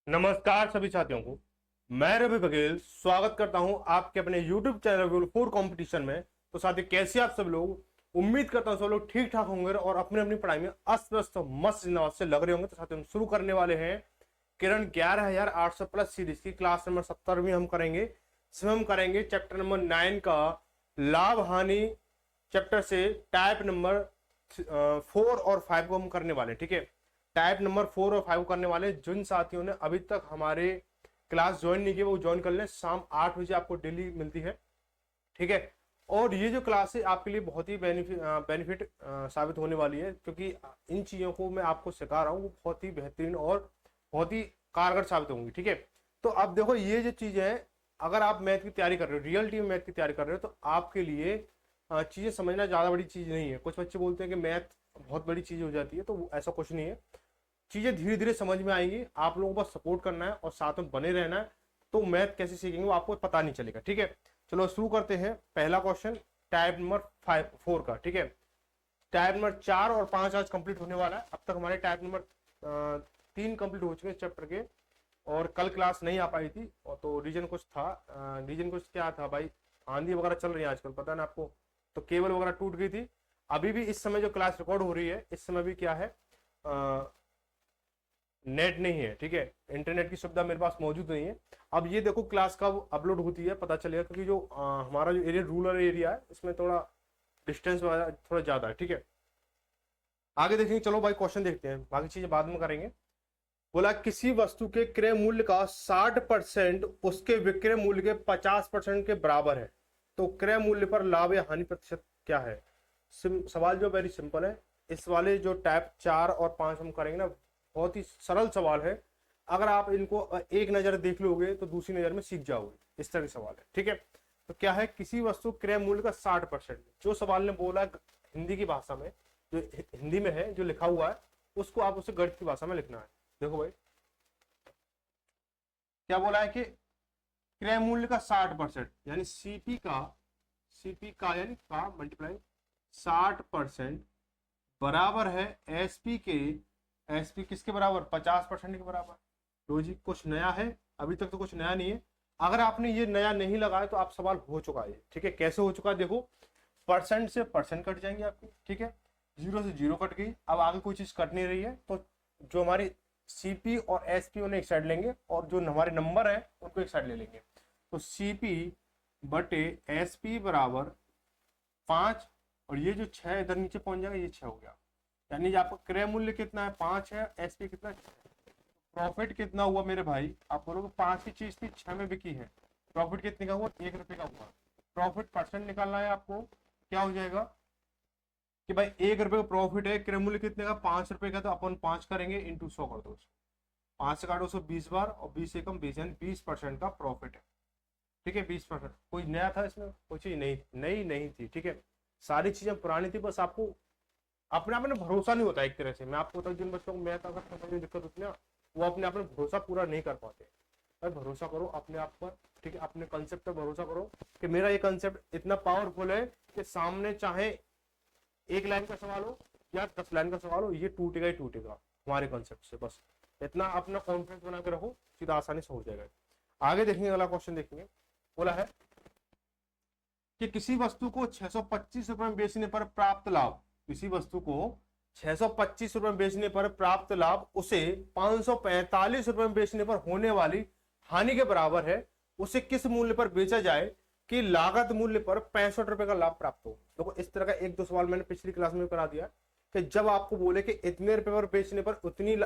नमस्कार सभी साथियों को। मैं रवि बघेल स्वागत करता हूं आपके अपने YouTube channel Ravi food competition में। तो साथी कैसे आप सब लोग, उम्मीद करता हूं सब लोग ठीक ठाक होंगे और अपनी अपनी पढ़ाई में अस्त व्यस्त मस्त जिंदाबाद से लग रहे होंगे। तो साथियों हम शुरू करने वाले हैं किरण 11800 प्लस सीरीज की क्लास नंबर 70 हम करेंगे। इसमें हम करेंगे चैप्टर नंबर 9 का लाभ हानि चैप्टर से टाइप नंबर 4 और 5 को हम करने वाले हैं। ठीक है, टाइप नंबर 4 और 5 करने वाले। जिन साथियों ने अभी तक हमारे क्लास ज्वाइन नहीं की वो ज्वाइन कर लें। शाम 8 बजे आपको डेली मिलती है। ठीक है, और ये जो क्लास है आपके लिए बहुत ही बेनिफिट साबित होने वाली है, क्योंकि इन चीजों को मैं आपको सिखा रहा हूँ वो बहुत ही बेहतरीन और बहुत ही कारगर साबित होंगी। ठीक है, तो अब देखो ये जो चीजें हैं, अगर आप मैथ की तैयारी कर रहे हो, रियल टीम मैथ की तैयारी कर रहे हो, तो आपके लिए चीजें समझना ज्यादा बड़ी चीज नहीं है। कुछ बच्चे बोलते हैं कि मैथ बहुत बड़ी चीज हो जाती है, तो ऐसा कुछ नहीं है। चीजें धीरे धीरे समझ में आएंगी, आप लोगों को बस सपोर्ट करना है और साथ में बने रहना है। तो मैथ कैसे सीखेंगे वो आपको पता नहीं चलेगा। ठीक है, चलो शुरू करते हैं। पहला क्वेश्चन टाइप नंबर 4 का। ठीक है, टाइप नंबर 4 और 5 आज कंप्लीट होने वाला है। अब तक हमारे टाइप नंबर 3 कंप्लीट हो चुके हैं चैप्टर के, और कल क्लास नहीं आ पाई थी और तो रीजन कुछ था। रीजन कुछ क्या था भाई, आंधी वगैरह चल रही है आजकल, पता ना आपको, तो केबल वगैरह टूट गई थी। अभी भी इस समय जो क्लास रिकॉर्ड हो रही है इस समय भी क्या है, नेट नहीं है। ठीक है, इंटरनेट की सुविधा मेरे पास मौजूद नहीं है। अब ये देखो क्लास कब अपलोड होती है पता चलेगा, क्योंकि जो हमारा जो एरिया रूरल एरिया है इसमें थोड़ा डिस्टेंस थोड़ा ज्यादा है। ठीक है, आगे देखेंगे। चलो भाई क्वेश्चन देखते हैं, बाकी चीजें बाद में करेंगे। बोला किसी वस्तु के क्रय मूल्य का 60% उसके विक्रय मूल्य के 50% के बराबर है, तो क्रय मूल्य पर लाभ या हानि प्रतिशत क्या है। सवाल जो वेरी सिंपल है। इस वाले जो टाइप 4 और 5 हम करेंगे ना, बहुत ही सरल सवाल है। अगर आप इनको एक नजर देख लोगे तो दूसरी नजर में सीख जाओगे। इस तरह के सवाल है। ठीक है, तो क्या है, किसी वस्तु क्रय मूल्य का 60%। जो सवाल ने बोला हिंदी की भाषा में, जो हिंदी में है जो लिखा हुआ है, उसको आप उसे गणित की भाषा में लिखना है। देखो भाई क्या बोला है कि क्रय मूल्य का 60%, यानी सीपी का यानी का मल्टीप्लाई 60% बराबर है एसपी के। एसपी किसके बराबर, 50% के बराबर। लो जी, कुछ नया है, अभी तक तो कुछ नया नहीं है। अगर आपने ये नया नहीं लगाया तो आप सवाल हो चुका है। ठीक है, कैसे हो चुका है देखो, परसेंट से परसेंट कट जाएंगे आपकी। ठीक है, जीरो से जीरो कट गई, अब आगे कोई चीज कट नहीं रही है। तो जो हमारी सीपी और एसपी उन्हें एक साइड लेंगे और जो हमारे नंबर है उनको एक साइड ले लेंगे। तो सीपी बटे एसपी बराबर 5, और ये जो 6 इधर नीचे पहुंच जाएगा, ये 6 हो गया। यानी आपका क्रय मूल्य कितना है, 5 है, एसपी कितना है, प्रॉफिट कितना हुआ मेरे भाई। आप बोलोगे 5 की चीज थी 6 में बिकी है, प्रॉफिट कितने का हुआ, 1 रुपए का हुआ। प्रॉफिट परसेंट निकालना है आपको, क्या हो जाएगा कि भाई 1 रुपए का प्रॉफिट है, क्रय मूल्य कितने का, 5 रुपए का, तो अपन 5 करेंगे इंटू 100 कर दो। 5 से काटो 120 बार और 20 से कम 20, यानी 20% का प्रॉफिट है। ठीक है, 20%। कोई नया था इसमें, कोई चीज नई नहीं थी। ठीक है, सारी चीजें पुरानी थी, बस आपको अपने आप में भरोसा नहीं होता। एक तरह से मैं आपको बताऊं, जिन बच्चों को मैथ अगर समझने में दिक्कत होती है ना, वो अपने आप में भरोसा पूरा नहीं कर पाते। भाई भरोसा करो अपने आप पर। ठीक है, अपने कंसेप्ट पर भरोसा करो कि मेरा ये कंसेप्ट इतना पावरफुल है कि सामने चाहे एक लाइन का सवाल हो या 10 लाइन का सवाल हो, ये टूटेगा ही टूटेगा हमारे कंसेप्ट से। बस इतना अपना कॉन्फिडेंस बना के रखो, सीधा आसानी से हो जाएगा। आगे देखेंगे, अगला क्वेश्चन देखेंगे। बोला है कि किसी वस्तु को 625 रुपए में बेचने पर प्राप्त लाभ, किसी वस्तु को 625 रुपए में बेचने पर प्राप्त लाभ उसे 545 रुपए में बेचने पर होने वाली हानि के बराबर है। उसे किस मूल्य पर बेचा जाए कि लागत मूल्य पर 65 रुपए का लाभ प्राप्त हो। देखो इस तरह का एक दो सवाल मैंने पिछली क्लास में करा दिया कि जब आपको बोले कि इतने रुपए पर बेचने पर उतनी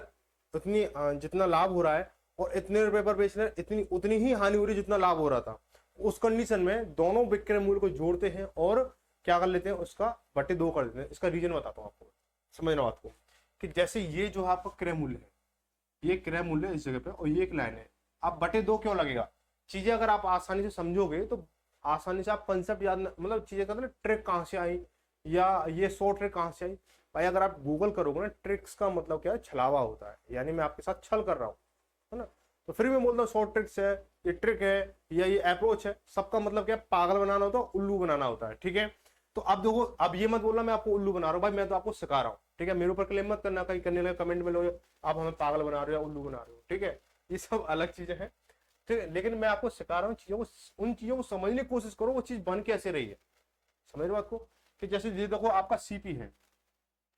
जितना लाभ हो रहा है, और इतने रुपए पर बेचने इतनी उतनी ही हानि हो रही जितना लाभ हो रहा था, उस कंडीशन में दोनों विक्रय मूल्य को जोड़ते हैं और क्या कर लेते हैं, उसका बटे 2 कर देते हैं। इसका रीजन बताता हूं आपको, समझना बात को, कि जैसे ये जो आपका क्रय मूल्य है, ये क्रय मूल्य इस जगह पे और ये एक लाइन है। अब बटे 2 क्यों लगेगा, चीजें अगर आप आसानी से समझोगे तो आसानी से आप कंसेप्ट याद, मतलब चीजें कहते हैं ट्रिक कहां से आई या ये शॉर्ट ट्रिक कहां से आई। भाई अगर आप गूगल करोगे ना, ट्रिक्स का मतलब क्या है, छलावा होता है, यानी मैं आपके साथ छल कर रहा हूं, है ना। तो फिर मैं बोलता हूँ शॉर्ट ट्रिक्स है, ये ट्रिक है या ये अप्रोच है, सबका मतलब क्या है, पागल बनाना होता है, उल्लू बनाना होता है। ठीक है, तो अब देखो, अब ये मत बोलना मैं आपको उल्लू बना रहा हूँ, भाई मैं तो आपको सिखा रहा हूँ। ठीक है, मेरे ऊपर क्लेम मत करना, कहीं करने लगे कमेंट में लोग आप हमें पागल बना रहे हो या उल्लू बना रहे हो। ठीक है, ये सब अलग चीजें हैं, ठीक है। लेकिन मैं आपको सिखा रहा हूँ चीजों को, उन चीजों को समझने की कोशिश करो वो चीज बन कैसे रही है। समझ रहे हो बात को, कि जैसे ये देखो आपका सीपी है,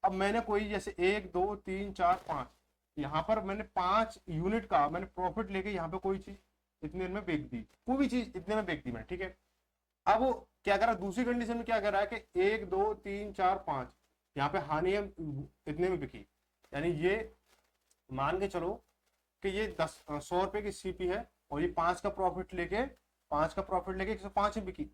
अब मैंने कोई जैसे 1 2 3 4 5, यहाँ पर मैंने 5 यूनिट का मैंने प्रॉफिट लेके यहाँ पे कोई चीज इतने में बेच दी, कोई भी चीज इतने में बेच दी मैं, ठीक है। अब वो क्या कर रहा है, दूसरी कंडीशन में क्या कर रहा है कि 1 2 3 4 5 यहाँ पे हानि है इतने में बिकी, यानी ये मान के चलो कि ये 100 रुपए की सीपी है और ये 5 का प्रॉफिट लेके 105 में बिकी,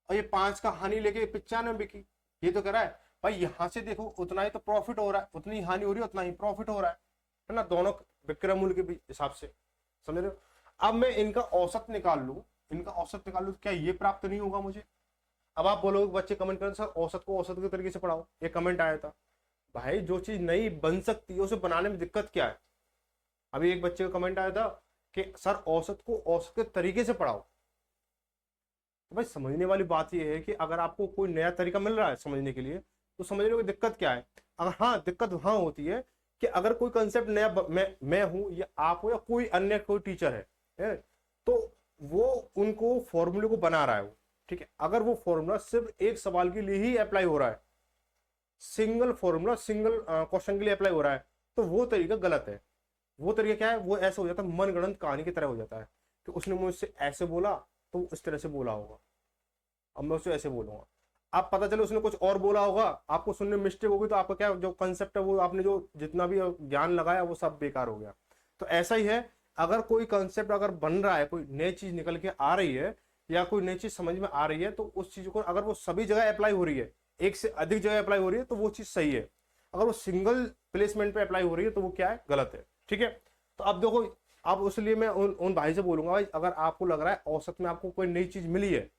और ये 5 का हानि लेके 95 में बिकी। ये तो कह रहा है भाई यहां से देखो उतना ही तो प्रॉफिट हो रहा है, उतनी हानि हो रही है उतना ही प्रॉफिट हो रहा है ना, दोनों विक्रय मूल्य के हिसाब से। समझ रहे हो। अब मैं इनका औसत निकाल लूं, तो क्या ये प्राप्त नहीं होगा मुझे। अब आप बोलोगे बच्चे कमेंट करें सर औसत को औसत के तरीके से पढ़ाओ, ये कमेंट आया था। भाई जो चीज नहीं बन सकती है उसे बनाने में दिक्कत क्या है। अभी एक बच्चे का कमेंट आया था कि सर औसत को औसत के तरीके से पढ़ाओ। तो भाई समझने वाली बात यह है कि अगर आपको कोई नया तरीका मिल रहा है समझने के लिए तो समझने में दिक्कत क्या है। अगर हाँ दिक्कत हाँ होती है कि अगर कोई कंसेप्ट नया मैं हूं या आप हो या कोई अन्य कोई टीचर है तो वो उनको फॉर्मूले को बना रहा है वो, ठीक है। अगर वो फॉर्मूला सिर्फ एक सवाल के लिए ही अप्लाई हो रहा है, सिंगल फॉर्मूला सिंगल क्वेश्चन के लिए अप्लाई हो रहा है, तो वो तरीका गलत है। वो तरीका क्या है, वो ऐसा हो जाता है मनगढ़ंत कहानी की तरह हो जाता है कि उसने मुझसे ऐसे बोला तो इस तरह से बोला होगा, अब मैं उससे ऐसे बोलूंगा। आप पता चले उसने कुछ और बोला होगा, आपको सुनने में मिस्टेक होगी तो आपका क्या जो कंसेप्ट है वो आपने जो जितना भी ज्ञान लगाया वो सब बेकार हो गया। तो ऐसा ही है, अगर कोई कंसेप्ट अगर बन रहा है, कोई नई चीज निकल के आ रही है या कोई नई चीज समझ में आ रही है, तो उस चीज को अगर वो सभी जगह अप्लाई हो रही है, एक से अधिक जगह अप्लाई हो रही है तो वो चीज सही है। अगर वो सिंगल प्लेसमेंट पे अप्लाई हो रही है तो वो क्या है, गलत है, ठीक है। तो अब देखो, अब उसलिए मैं उन भाई से बोलूंगा भाई अगर आपको लग रहा है औसत में आपको कोई नई चीज मिली है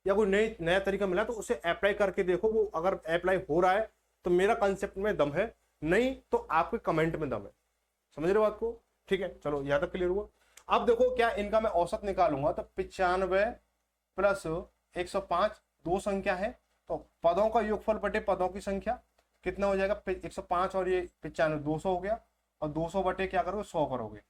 या कोई नया तरीका मिला तो उसे अप्लाई करके देखो, वो अगर अप्लाई हो रहा है तो मेरा कंसेप्ट में दम है, नहीं तो आपके कमेंट में दम है। समझ रहे हो बात को, ठीक है। चलो यहां तक क्लियर हुआ। अब देखो क्या इनका मैं औसत निकालूंगा तो 95 प्लस 105 दो संख्या है, तो पदों का योगफल बटे पदों की संख्या कितना हो जाएगा, 105 और ये 95 200 हो गया, और 200 बटे क्या करोगे 100 करोगे,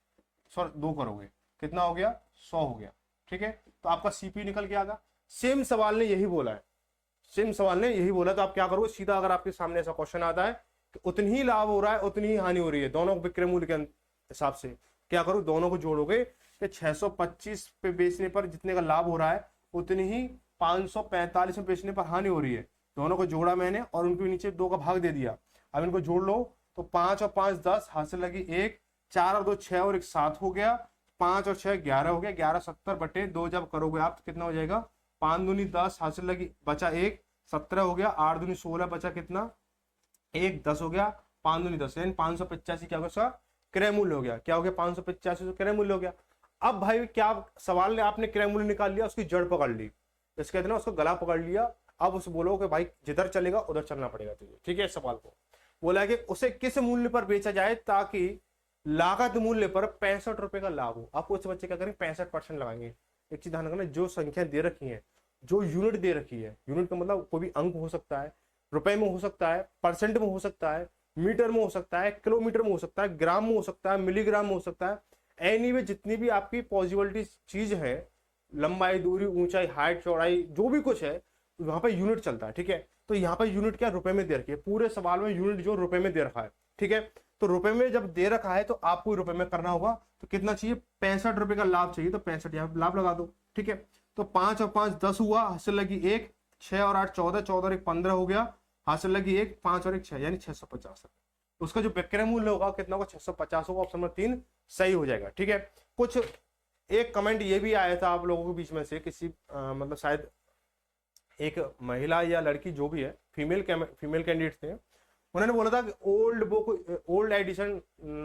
सॉरी 2 करोगे, कितना हो गया 100 हो गया, ठीक है। तो आपका सीपी निकल के आएगा। सेम सवाल ने यही बोला है, तो आप क्या करोगे सीधा, अगर आपके सामने ऐसा क्वेश्चन आता है कि उतनी ही लाभ हो रहा है उतनी ही हानि हो रही है दोनों विक्रय मूल्य के हिसाब से, क्या करो दोनों को जोड़ोगे कि 625 पे बेचने पर जितने का लाभ हो रहा है उतनी ही 545 में बेचने पर हानि हो रही है। दोनों को जोड़ा मैंने और उनके नीचे 2 का भाग दे दिया। अब इनको जोड़ लो तो 5 और 5 10, हासिल लगी 1, 4 और 2 6 और 1 7 हो गया, 5 और 6 11 हो गया, 11 70 बटे 2 जब करोगे आप तो कितना हो जाएगा, 5 दूनी 10, हासिल लगी बचा 1 17 हो गया, 8 दूनी 16 बचा कितना 1 10 हो गया, 5 दूनी 10 यानी 585 क्या होगा क्रय मूल्य हो गया। क्या हो गया 585 क्रय मूल्य हो गया। अब भाई क्या सवाल ने आपने क्रय मूल्य निकाल लिया, उसकी जड़ पकड़ ली, इसके कहते ना उसको गला पकड़ लिया। अब उसे बोलो कि भाई जिधर चलेगा उधर चलना पड़ेगा तुझे, ठीक है। सवाल को बोला कि उसे किस मूल्य पर बेचा जाए ताकि लागत मूल्य पर 65 रुपए का लाभ हो। आपको इस बच्चे क्या करेंगे 65% लगाएंगे। एक चीज ध्यान रखना, जो संख्या दे रखी है, जो यूनिट दे रखी है, यूनिट का मतलब कोई भी अंक हो सकता है, रुपए में हो सकता है, परसेंट में हो सकता है, मीटर में हो सकता है, किलोमीटर में हो सकता है, ग्राम में हो सकता है, मिलीग्राम में हो सकता है, एनीवे जितनी भी आपकी पॉजिबिलिटी चीज है, लंबाई दूरी ऊंचाई हाइट चौड़ाई जो भी कुछ है वहां पे यूनिट चलता है, ठीक है। तो यहाँ पे यूनिट क्या रुपए में दे रखी है, पूरे सवाल में यूनिट जो रुपए में दे रखा है, ठीक है। तो रुपए में जब दे रखा है तो आपको रुपए में करना होगा, तो कितना चाहिए 65 रुपए का लाभ चाहिए, तो 65 यहाँ लाभ लगा दो, ठीक है। तो 5 और 5 10 हुआ, हासिल लगी 1, 6 और 8 14, 14 और 1 15 हो गया, हासिल लगी 1, 5 और 1 6 यानी 650। उसका जो विक्रय मूल्य होगा कितना होगा 650 होगा, ऑप्शन नंबर 3 सही हो जाएगा, ठीक है। कुछ एक कमेंट ये भी आया था आप लोगों के बीच में से किसी मतलब शायद एक महिला या लड़की जो भी है, फीमेल कैंडिडेट थे, उन्होंने बोला था कि old book old edition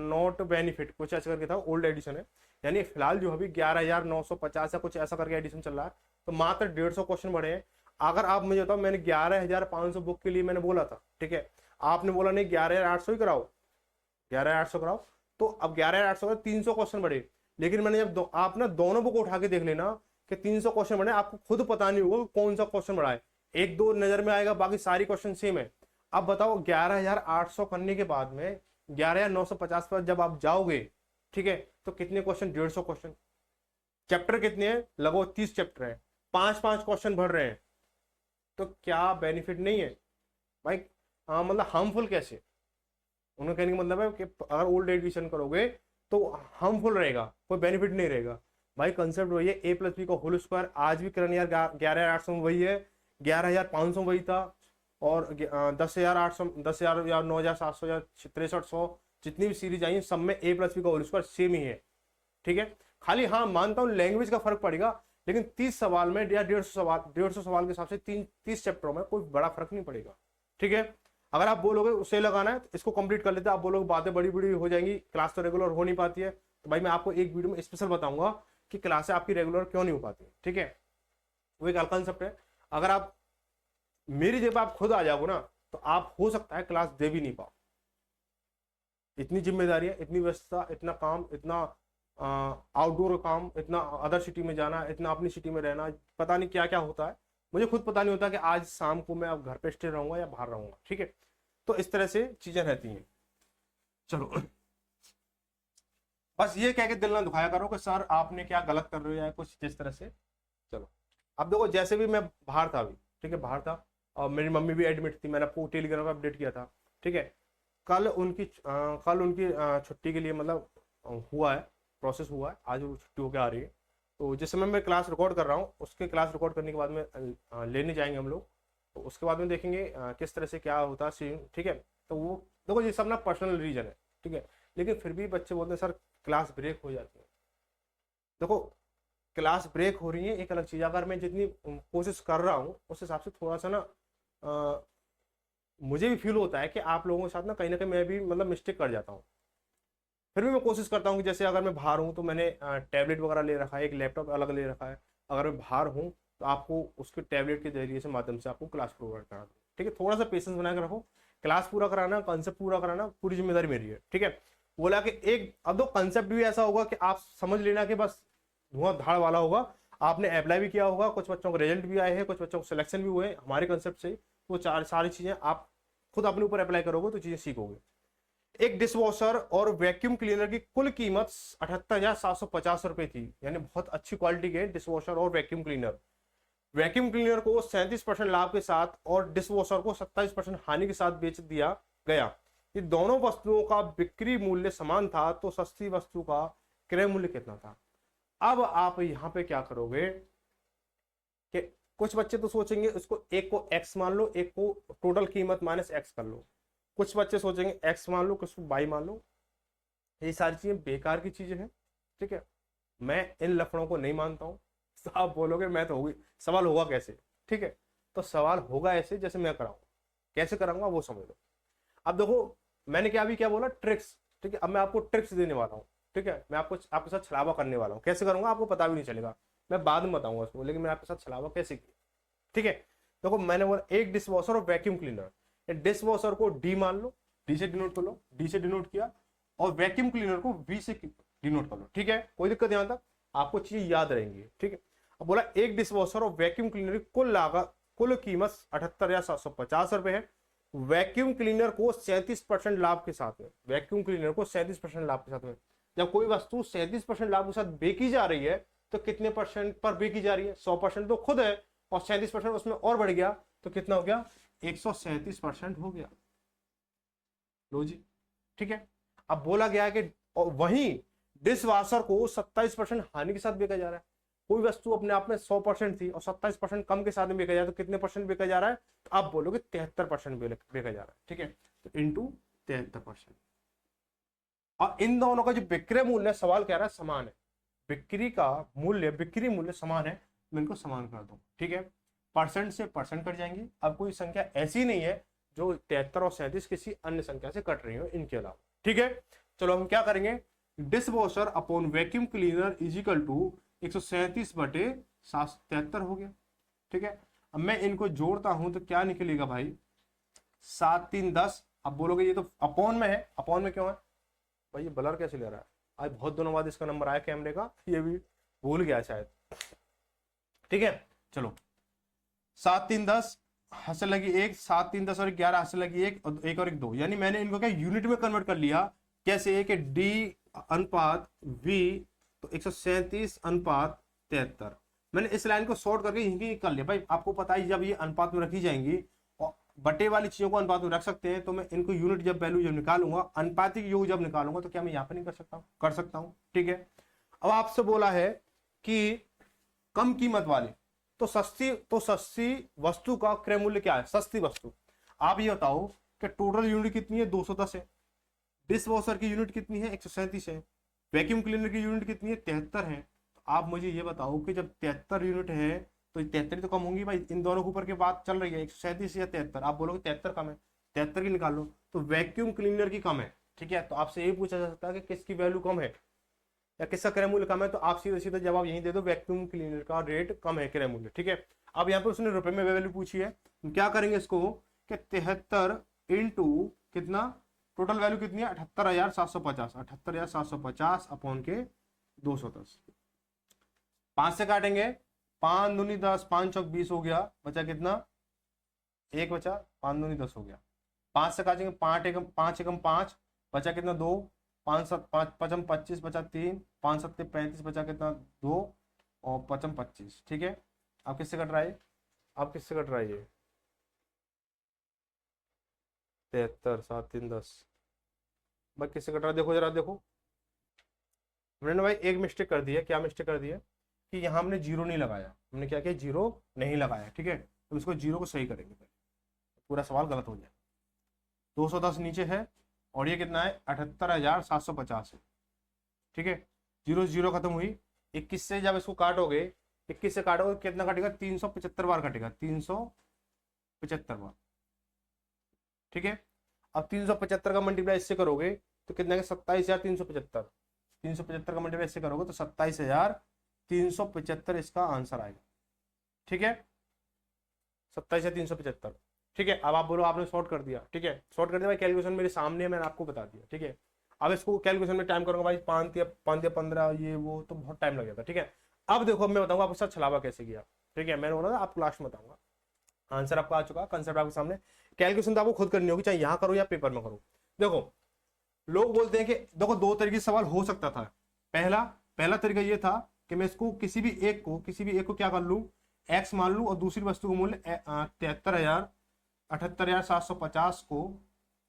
not benefit, कुछ ऐसा करके था, ओल्ड एडिशन है, यानी फिलहाल जो अभी 11,950 या कुछ ऐसा करके एडिशन चल रहा है, तो मात्र 150 क्वेश्चन बढ़े हैं। अगर आप मुझे बताओ, मैंने 11,500 बुक के लिए मैंने बोला था, ठीक है, आपने बोला नहीं 11,800 ही कराओ, 11,800 कराओ, तो अब 11,800 का 300 क्वेश्चन बढ़े। लेकिन मैंने जब आप ना दोनों बुक उठा के देख लेना कि 300 क्वेश्चन बढ़े, आपको खुद पता नहीं होगा कौन सा क्वेश्चन बढ़ा है, एक दो नजर में आएगा, बाकी सारी क्वेश्चन सेम है। अब बताओ 11,800 करने के बाद में 11,950 पर जब आप जाओगे, ठीक है, तो कितने क्वेश्चन, 150 क्वेश्चन। चैप्टर कितने हैं, लगभग 30 चैप्टर है, 5-5 क्वेश्चन भर रहे हैं, तो क्या बेनिफिट नहीं है भाई? हाँ, मतलब हार्मफुल कैसे? उन्होंने कहने का मतलब है कि अगर ओल्ड एडिशन करोगे तो हार्मफुल रहेगा, कोई बेनिफिट नहीं रहेगा। भाई कंसेप्ट वही है, ए प्लस बी का होल स्क्वायर। आज भी करण यार 11,800 में वही है, 11,500 वही था, और 10,800, 10,000 या 9,700 या 6300 जितनी भी सीरीज आई है सब में ए प्लस बी का होल स्क्वायर सेम ही है। ठीक है, खाली हाँ मानता हूँ लैंग्वेज का फर्क पड़ेगा, लेकिन 30 सवाल में या 150 सवाल के हिसाब से 30 चैप्टरों में कोई बड़ा फर्क नहीं पड़ेगा। ठीक है, अगर आप बोलोगे उसे लगाना है तो इसको कंप्लीट कर लेते हैं, आप बोलोगे बातें बड़ी बड़ी हो जाएंगी, क्लास तो रेगुलर हो नहीं पाती है, तो भाई मैं आपको एक वीडियो में स्पेशल बताऊंगा कि क्लासें आपकी रेगुलर क्यों नहीं हो पाती। ठीक है, वो एक अलग कंसेप्ट है। अगर आप मेरी जगह आप खुद आ जाओगे ना, तो आप हो सकता है क्लास दे भी नहीं पाओ। इतनी जिम्मेदारी है, इतनी व्यस्तता, इतना काम, इतना आउटडोर काम, इतना अदर सिटी में जाना, इतना अपनी सिटी में रहना, पता नहीं क्या क्या होता है, मुझे खुद पता नहीं होता कि आज शाम को मैं अब घर पे स्टे रहूंगा या बाहर रहूंगा। ठीक है, तो इस तरह से चीजें रहती हैं। चलो, बस ये कह के दिल ना दुखाया करो कि सर आपने क्या गलत कर रहे हो या कुछ जिस तरह से। चलो, अब देखो जैसे भी मैं बाहर था अभी, ठीक है, बाहर था और मेरी मम्मी भी एडमिट थी, मैंने आपको टेलीग्राम पर अपडेट किया था। ठीक है, कल उनकी छुट्टी के लिए मतलब हुआ है, प्रोसेस हुआ है, आज वो छुट्टी होकर आ रही है। तो जिस समय मैं क्लास रिकॉर्ड कर रहा हूँ, उसके क्लास रिकॉर्ड करने के बाद में लेने जाएंगे हम लोग, तो उसके बाद में देखेंगे किस तरह से क्या होता है सीन। ठीक है, तो वो देखो ये सब ना पर्सनल रीजन है। ठीक है, लेकिन फिर भी बच्चे बोलते हैं सर क्लास ब्रेक हो जाती है। देखो क्लास ब्रेक हो रही है एक अलग चीज़, अगर मैं जितनी कोशिश कर रहा हूँ उस हिसाब से थोड़ा सा ना मुझे भी फील होता है कि आप लोगों के साथ ना कहीं मैं भी मतलब मिस्टेक कर जाता हूँ। फिर भी मैं कोशिश करता हूँ कि जैसे अगर मैं बाहर हूँ तो मैंने टैबलेट वगैरह ले रखा है, एक लैपटॉप अलग ले रखा है, अगर मैं बाहर हूँ तो आपको उसके टैबलेट के जरिए से माध्यम से आपको क्लास प्रोवाइड करा दूँ। ठीक है, थोड़ा सा पेशेंस बना के रखो, क्लास पूरा कराना, कंसेप्ट पूरा कराना पूरी जिम्मेदारी मेरी है। ठीक है, बोला कि एक अब दो कंसेप्ट भी ऐसा होगा कि आप समझ लेना कि बस धुआं धाड़ वाला होगा, आपने अप्लाई भी किया होगा, कुछ बच्चों को रिजल्ट भी आए हैं, कुछ बच्चों को सिलेक्शन भी हुए हमारे कंसेप्ट से, वो सारी चीजें आप खुद अपने ऊपर अप्लाई करोगे तो चीजें सीखोगे। एक डिश वॉशर और वैक्यूम क्लीनर की कुल कीमत 78,750 रुपए थी, यानी बहुत अच्छी क्वालिटी के डिश वॉशर और वैक्यूम क्लीनर। वैक्यूम क्लीनर को 37% लाभ के साथ और डिश वॉशर को 27% हानि के साथ बेच दिया गया। ये दोनों वस्तुओं का बिक्री मूल्य समान था, तो सस्ती वस्तु का क्रय मूल्य कितना था? अब आप यहां पे क्या करोगे कि कुछ बच्चे तो सोचेंगे इसको, एक को एक्स मान लो, एक को टोटल कीमत माइनस एक्स कर लो। कुछ बच्चे सोचेंगे एक्स मान लो, कुछ को वाई मान लो। ये सारी चीजें बेकार की चीजें हैं। ठीक है, मैं इन लफड़ों को नहीं मानता हूं। तो आप बोलोगे मैं तो होगी, सवाल होगा कैसे? ठीक है, तो सवाल होगा ऐसे जैसे मैं कराऊंगा, कैसे कराऊंगा वो समझ लो। अब देखो मैंने क्या भी क्या बोला, ट्रिक्स। ठीक है, अब मैं आपको ट्रिक्स देने वाला हूँ। ठीक है, मैं आपके साथ छलावा करने वाला हूँ, कैसे करूंगा आपको पता भी नहीं चलेगा, मैं बाद में बताऊंगा उसको, लेकिन मैं आपके साथ छलावा कैसे किया। ठीक है, देखो मैंने बोला एक डिश वॉशर और वैक्यूम क्लीनर। डिश वॉशर को डी मान लो, डी से डिनोट कर लो, डी से डिनोट किया, और वैक्यूम क्लीनर को वी से डिनोट कर लो। ठीक है, कोई दिक्कत यहां तक, आपको चीजें याद रहेंगी। ठीक है, अब बोला एक डिश वॉशर और वैक्यूम क्लीनर की कुल लागत, कुल कीमत 78,750 रुपए है। वैक्यूम क्लीनर को 37% लाभ के साथ में, वैक्यूम क्लीनर को 37% लाभ के साथ में। जब कोई वस्तु 37% लाभ के साथ बेची जा रही है तो कितने परसेंट पर बेची जा रही है? 100% तो खुद है, और 37% उसमें और बढ़ गया तो कितना हो गया? 137% हो गया। लो जी, ठीक है। अब बोला गया कि वहीं डिश वॉशर को 27% हानि के साथ बेचा जा रहा है। कोई वस्तु अपने आप में 100% थी और 27% कम के साथ में बेचा जाए तो कितने परसेंट बेचा जा रहा है? तो आप बोलोगे 73% बेचा जा रहा है। ठीक है, तो इंटू 73%। और इन दोनों का जो बिक्री मूल्य, सवाल कह रहा है समान है, बिक्री का मूल्य, बिक्री मूल्य समान है, मैं इनको समान कर दूं। ठीक है, परसेंट से परसेंट कट जाएंगे। अब कोई संख्या ऐसी नहीं है जो 73 और 37 किसी अन्य संख्या से कट रही हो इनके अलावा। ठीक है, चलो हम क्या करेंगे, dish washer upon vacuum cleaner is equal to 137/73 हो गया। ठीक है, अब मैं इनको जोड़ता हूं तो क्या निकलेगा भाई? 7 3 10। अब बोलोगे ये तो अपॉन में है, अपॉन में क्यों है भाई? ये ब्लर कैसे ले रहा है? आज बहुत दिनों बाद इसका नंबर आया कैमरे का, ये भी भूल गया शायद। ठीक है, चलो 7 3 10 हंस लगी 1, 7 3 10 और 11 हंस लगी 1 और 1 और 1 2, यानी मैंने इनको क्या यूनिट में कन्वर्ट कर लिया। कैसे? कि डी अनुपात V, तो 137 अनुपात 73। मैंने इस लाइन को शॉर्ट करके यहीं कर लिया भाई। आपको पता है जब ये अनुपात में रखी जाएंगी और बटे वाली चीजों को अनुपात में रख सकते हैं, तो मैं इनको यूनिट जब वैल्यू जब निकालूंगा, अनुपातिक योग जब निकालूंगा, तो क्या मैं यहाँ पे नहीं कर सकता हूँ? कर सकता हूँ। ठीक है, अब आपसे बोला है कि कम कीमत वाली, तो सस्ती वस्तु का क्रय मूल्य क्या है? सस्ती वस्तु, आप ये बताओ कि टोटल यूनिट कितनी है? 210 है। डिश वॉशर की यूनिट कितनी है? 137 है। वैक्यूम क्लीनर की यूनिट कितनी है? 73 है। तो आप मुझे ये बताओ कि जब 73 यूनिट है तो 73 तो कम होंगी भाई। इन दोनों के ऊपर की बात चल रही है, 137 या 73। आप बोलोगे 73 कम है, 73 की निकाल लो, तो वैक्यूम क्लीनर की कम है। ठीक है, तो आपसे ये पूछा जा सकता है कि किसकी वैल्यू कम है या किसका क्रय मूल्य कम है, तो आप सीधे सीधे जवाब यही दे दो, वैक्यूम क्लीनर का रेट कम है, क्रय मूल्य। ठीक है, अब यहाँ पे उसने रुपए में वैल्यू पूछी है, तो क्या करेंगे इसको कि 73 इंटू कितना, टोटल वैल्यू कितनी है? 78,750। 78,750 अपॉन के 210। 5 से काटेंगे, 5 दूनी 10, 5 चौक 20 हो गया, बचा कितना? 1 बचा, 5 दूनी 10 हो गया। 5 से काटेंगे, 5 एकम 5, बचा कितना? 2, 5 पचम 25, बचा 3, 5 सत्ते 35, बचा कितना? 2, और पचम 25। ठीक है, अब किससे कट रहा है? अब किससे कट रहा है ये? 73, 7, 3, 10। भाई किससे कट रहा है? देखो जरा, देखो मैंने भाई एक मिस्टेक कर दी है। क्या मिस्टेक कर दी है कि यहाँ हमने जीरो नहीं लगाया। हमने क्या किया? जीरो नहीं लगाया। ठीक है, तो इसको जीरो को सही करेंगे, पूरा सवाल गलत हो जाए। 210 नीचे है और ये कितना है? 78,750 है। ठीक है, जीरो जीरो खत्म हुई। 21 से जब इसको काटोगे, 21 से काटोगे कितना कटेगा? 375 बार कटेगा, 375 बार। ठीक है, अब 375 का मल्टीप्लाई इससे करोगे तो कितना है? 27,375। 375 का मल्टीप्लाई इससे करोगे तो 27,375 इसका आंसर आएगा। ठीक है, 27,375। ठीक है, अब आप बोलो आपने शॉर्ट कर दिया। ठीक है, शॉर्ट कर दिया भाई, कैलकुलेशन मेरे सामने, मैंने आपको बता दिया। ठीक है, अब इसको कैलकुलेशन में टाइम करूंगा भाई, 5 या 15 ये वो, तो बहुत टाइम लग जाता है। ठीक है, अब देखो, अब मैं बताऊंगा आपके साथ छलावा कैसे किया। ठीक है, मैंने बोला था आपको लास्ट में बताऊंगा। आंसर आपका आ चुका, कंसेप्ट आपके सामने। कैलकुलेशन तो आपको खुद करनी होगी, चाहे यहां करो या पेपर में करो। देखो, लोग बोलते हैं कि देखो, दो तरीके से सवाल हो सकता था। पहला तरीका ये था कि मैं इसको किसी भी एक को क्या कर लूं? एक्स मान लूं, और दूसरी वस्तु का मूल्य 78,750 को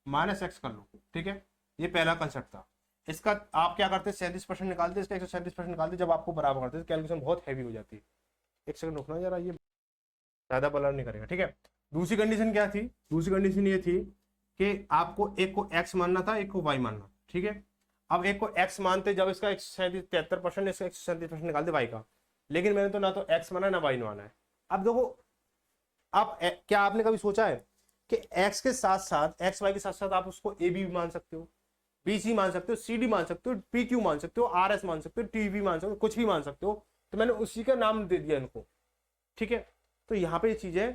माइनस एक्स कर लूं। ठीक है, ये पहला कंसेप्ट था। इसका आप क्या करते? 37% निकालते, इसका 137% निकालते, जब आपको बराबर करते, कैलकुलेशन बहुत हैवी हो जाती है। एक सेकंड रुकना जरा, ये ज्यादा ब्लर नहीं करेगा। ठीक है, दूसरी कंडीशन क्या थी? दूसरी कंडीशन ये थी कि आपको एक को x मानना था, एक को y मानना। ठीक है, अब एक को x मानते, जब इसका 73%, इसका 137% निकालते y का, लेकिन मैंने तो ना तो x माना ना y माना है। अब देखो, आप क्या आपने कभी सोचा है कि x के साथ साथ, x y के साथ साथ आप उसको a b मान सकते हो, b c मान सकते हो, c d मान सकते हो, p q मान सकते हो, r s मान सकते हो, t v मान सकते हो, कुछ भी मान सकते हो। तो मैंने उसी का नाम दे दिया इनको। ठीक है, तो यहाँ पे ये चीजें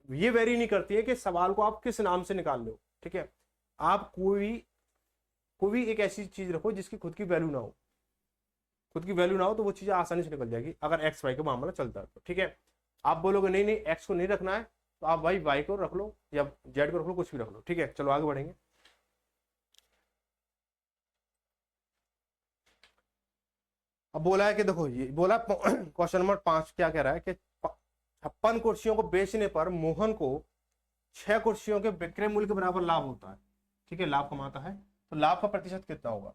ये वेरी नहीं करती है कि सवाल को आप किस नाम से निकाल लो। ठीक है, आप कोई एक ऐसी चीज रखो जिसकी खुद की वैल्यू ना हो। खुद की वैल्यू ना हो तो वो चीजें आसानी से निकल जाएगी, अगर एक्स वाई का मामला चलता है तो। ठीक है, आप बोलोगे नहीं नहीं एक्स को नहीं रखना है, तो आप भाई वाई को रख लो या जेड को रख लो, कुछ भी रख लो। ठीक है, चलो आगे बढ़ेंगे। अब बोला है कि देखो, ये बोला क्वेश्चन नंबर 5 क्या कह रहा है कि 56 कुर्सियों को बेचने पर मोहन को 6 कुर्सियों के विक्रय मूल्य के बराबर लाभ होता है। ठीक है, लाभ कमाता है, तो लाभ का प्रतिशत कितना होगा?